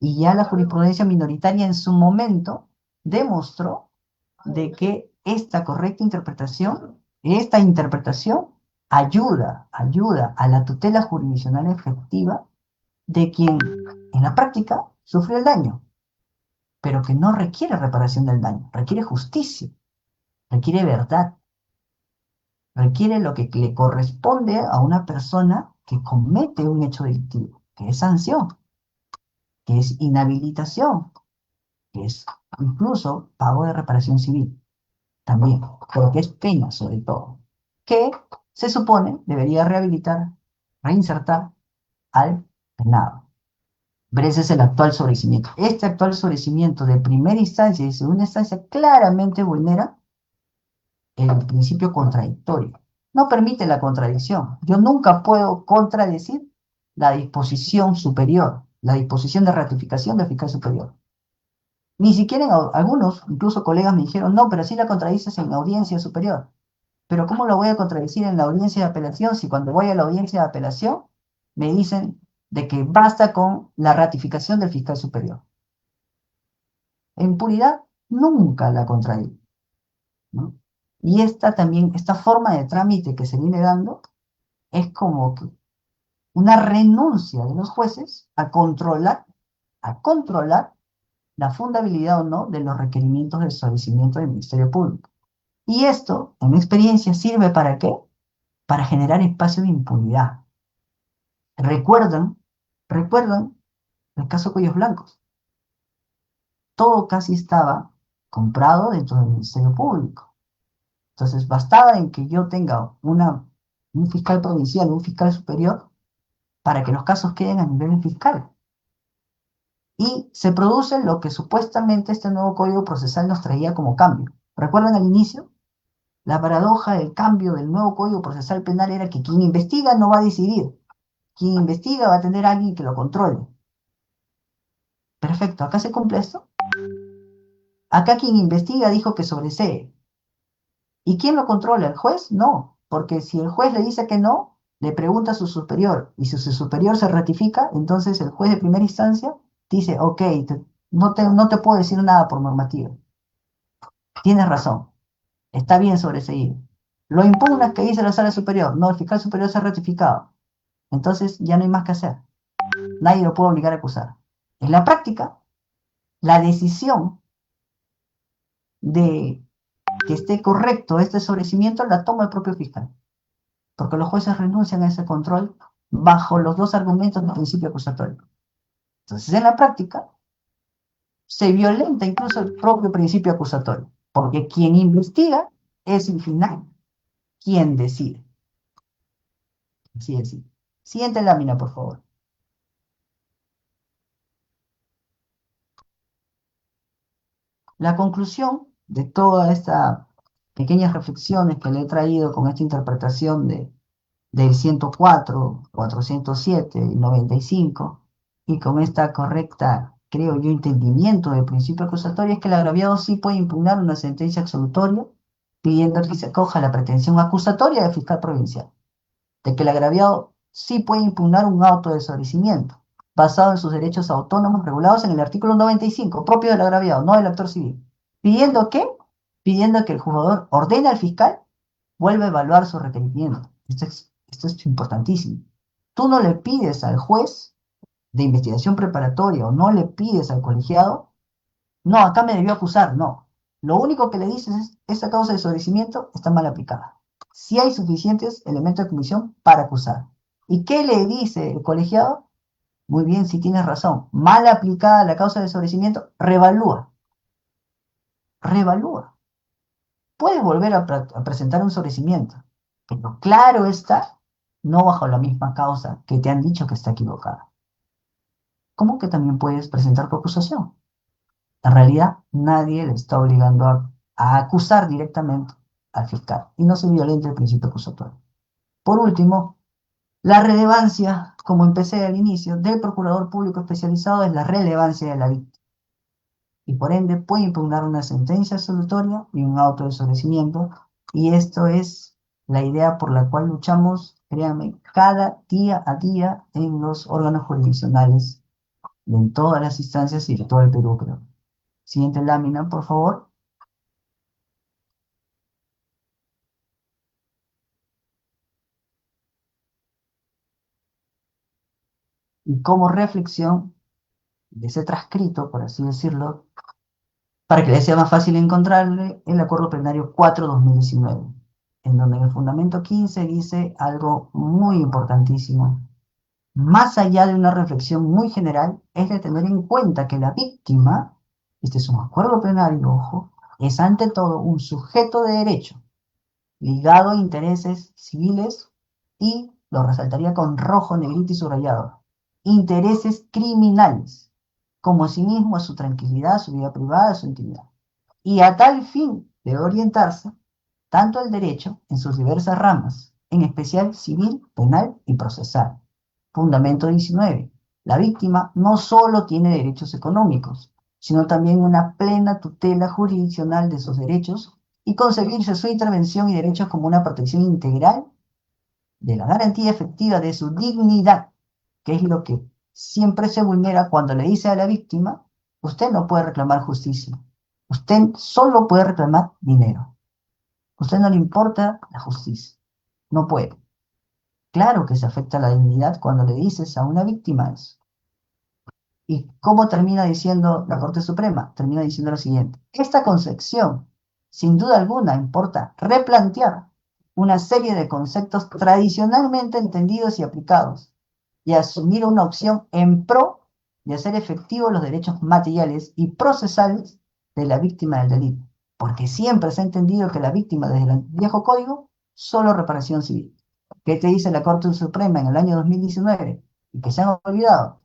Y ya la jurisprudencia minoritaria en su momento demostró de que esta interpretación ayuda a la tutela jurisdiccional efectiva de quien en la práctica sufrió el daño, pero que no requiere reparación del daño, requiere justicia, requiere verdad, requiere lo que le corresponde a una persona que comete un hecho delictivo, que es sanción, que es inhabilitación, que es incluso pago de reparación civil, también, pero que es pena sobre todo, que se supone debería rehabilitar, reinsertar al penado. Pero ese es el actual sobreseimiento. Este actual sobreseimiento de primera instancia y segunda instancia claramente vulnera el principio contradictorio. No permite la contradicción. Yo nunca puedo contradecir la disposición superior, la disposición de ratificación del fiscal superior. Ni siquiera algunos, incluso colegas me dijeron, no, pero sí la contradices en la audiencia superior. Pero ¿cómo lo voy a contradecir en la audiencia de apelación si cuando voy a la audiencia de apelación me dicen de que basta con la ratificación del fiscal superior? En puridad nunca la contradigo, ¿no? Y esta forma de trámite que se viene dando es como que una renuncia de los jueces a controlar la fundabilidad o no de los requerimientos del establecimiento del Ministerio Público. Y esto, en mi experiencia, ¿sirve para qué? Para generar espacio de impunidad. ¿Recuerdan el caso Cuellos Blancos? Todo casi estaba comprado dentro del Ministerio Público. Entonces, bastaba en que yo tenga un fiscal provincial, un fiscal superior, para que los casos queden a nivel fiscal. Y se produce lo que supuestamente este nuevo Código Procesal nos traía como cambio. ¿Recuerdan al inicio? La paradoja del cambio del nuevo Código Procesal Penal era que quien investiga no va a decidir. Quien investiga va a tener a alguien que lo controle. Perfecto, ¿acá se cumple esto? Acá quien investiga dijo que sobresee. ¿Y quién lo controla? ¿El juez? No, porque si el juez le dice que no, le pregunta a su superior, y si su superior se ratifica, entonces el juez de primera instancia dice, ok, no te puedo decir nada por normativa. Tienes razón, está bien sobreseído. Lo impugnas que dice la sala superior, no, el fiscal superior se ha ratificado. Entonces ya no hay más que hacer. Nadie lo puede obligar a acusar. En la práctica, la decisión de que esté correcto este sobreseimiento la toma el propio fiscal, porque los jueces renuncian a ese control bajo los dos argumentos del principio acusatorio. Entonces, en la práctica, se violenta incluso el propio principio acusatorio, porque quien investiga es al final quien decide. Así es. Siguiente lámina, por favor. La conclusión de todas estas pequeñas reflexiones que le he traído con esta interpretación del 104, 407 y 95, y con esta correcta, creo yo, entendimiento del principio acusatorio, es que el agraviado sí puede impugnar una sentencia absolutoria pidiendo que se acoja la pretensión acusatoria del fiscal provincial, de que el agraviado sí puede impugnar un auto de sobreseimiento basado en sus derechos autónomos regulados en el artículo 95, propio del agraviado, no del actor civil. ¿Pidiendo qué? pidiendo que el juzgador ordene al fiscal vuelva a evaluar su requerimiento. Esto es importantísimo. Tú no le pides al juez de investigación preparatoria o no le pides al colegiado, no, acá me debió acusar, no. Lo único que le dices es, esta causa de sobrecimiento está mal aplicada. Si hay suficientes elementos de comisión para acusar. ¿Y qué le dice el colegiado? Muy bien, si tienes razón. Mal aplicada la causa de sobrecimiento, revalúa. Revalúa. Puedes volver a presentar un sobrecimiento, pero claro está, no bajo la misma causa que te han dicho que está equivocada. ¿Cómo que también puedes presentar tu acusación? En realidad, nadie le está obligando a acusar directamente al fiscal y no se violenta el principio acusatorio. Por último, la relevancia, como empecé al inicio, del procurador público especializado es la relevancia de la víctima y por ende puede impugnar una sentencia absolutoria y un auto de sobrecimiento. Y esto es la idea por la cual luchamos, créanme, cada día a día en los órganos jurisdiccionales, en todas las instancias y de todo el Perú, creo. Siguiente lámina, por favor. Y como reflexión de ese transcrito, por así decirlo, para que les sea más fácil encontrarle, el Acuerdo Plenario 4/2019, en donde en el Fundamento 15 dice algo muy importantísimo. Más allá de una reflexión muy general, es de tener en cuenta que la víctima, este es un acuerdo plenario, ojo, es ante todo un sujeto de derecho ligado a intereses civiles y, lo resaltaría con rojo, negrito y subrayado, intereses criminales, como asimismo a su tranquilidad, su vida privada, su intimidad. Y a tal fin debe orientarse tanto el derecho en sus diversas ramas, en especial civil, penal y procesal. Fundamento 19. La víctima no solo tiene derechos económicos, sino también una plena tutela jurisdiccional de sus derechos y concebirse su intervención y derechos como una protección integral de la garantía efectiva de su dignidad, que es lo que siempre se vulnera cuando le dice a la víctima, usted no puede reclamar justicia, usted solo puede reclamar dinero, a usted no le importa la justicia, no puede. Claro que se afecta la dignidad cuando le dices a una víctima eso. ¿Y cómo termina diciendo la Corte Suprema? Termina diciendo lo siguiente. Esta concepción, sin duda alguna, importa replantear una serie de conceptos tradicionalmente entendidos y aplicados y asumir una opción en pro de hacer efectivos los derechos materiales y procesales de la víctima del delito. Porque siempre se ha entendido que la víctima desde el viejo código, solo reparación civil. ¿Qué te dice la Corte Suprema en el año 2019? Y que se han olvidado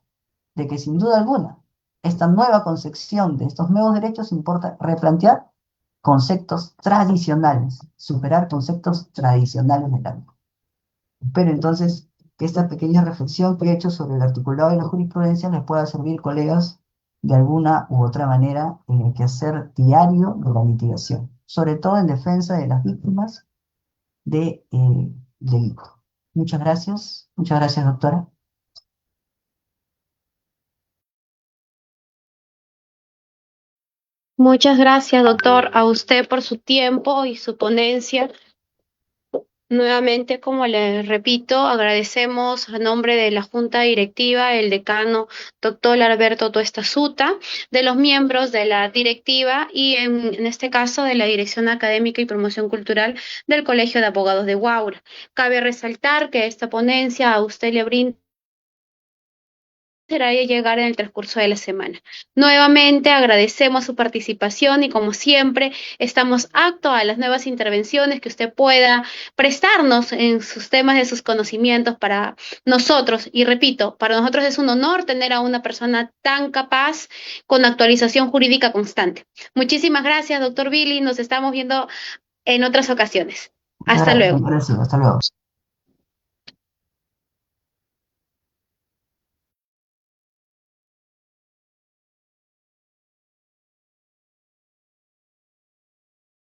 de que sin duda alguna esta nueva concepción de estos nuevos derechos importa replantear conceptos tradicionales, superar conceptos tradicionales de la ley. Espero entonces que esta pequeña reflexión que he hecho sobre el articulado de la jurisprudencia les pueda servir, colegas, de alguna u otra manera en el quehacer diario de la litigación, sobre todo en defensa de las víctimas de delito. Muchas gracias, doctora. Muchas gracias, doctor, a usted por su tiempo y su ponencia. Nuevamente, como les repito, agradecemos a nombre de la Junta Directiva, el decano doctor Alberto Tuesta Suta, de los miembros de la directiva y en este caso de la Dirección Académica y Promoción Cultural del Colegio de Abogados de Huaura. Cabe resaltar que esta ponencia a usted le brinda será llegar en el transcurso de la semana. Nuevamente agradecemos su participación y como siempre estamos aptos a las nuevas intervenciones que usted pueda prestarnos en sus temas de sus conocimientos para nosotros. Y repito, para nosotros es un honor tener a una persona tan capaz con actualización jurídica constante. Muchísimas gracias, doctor Billy. Nos estamos viendo en otras ocasiones. Muchas Hasta luego. gracias, hasta luego.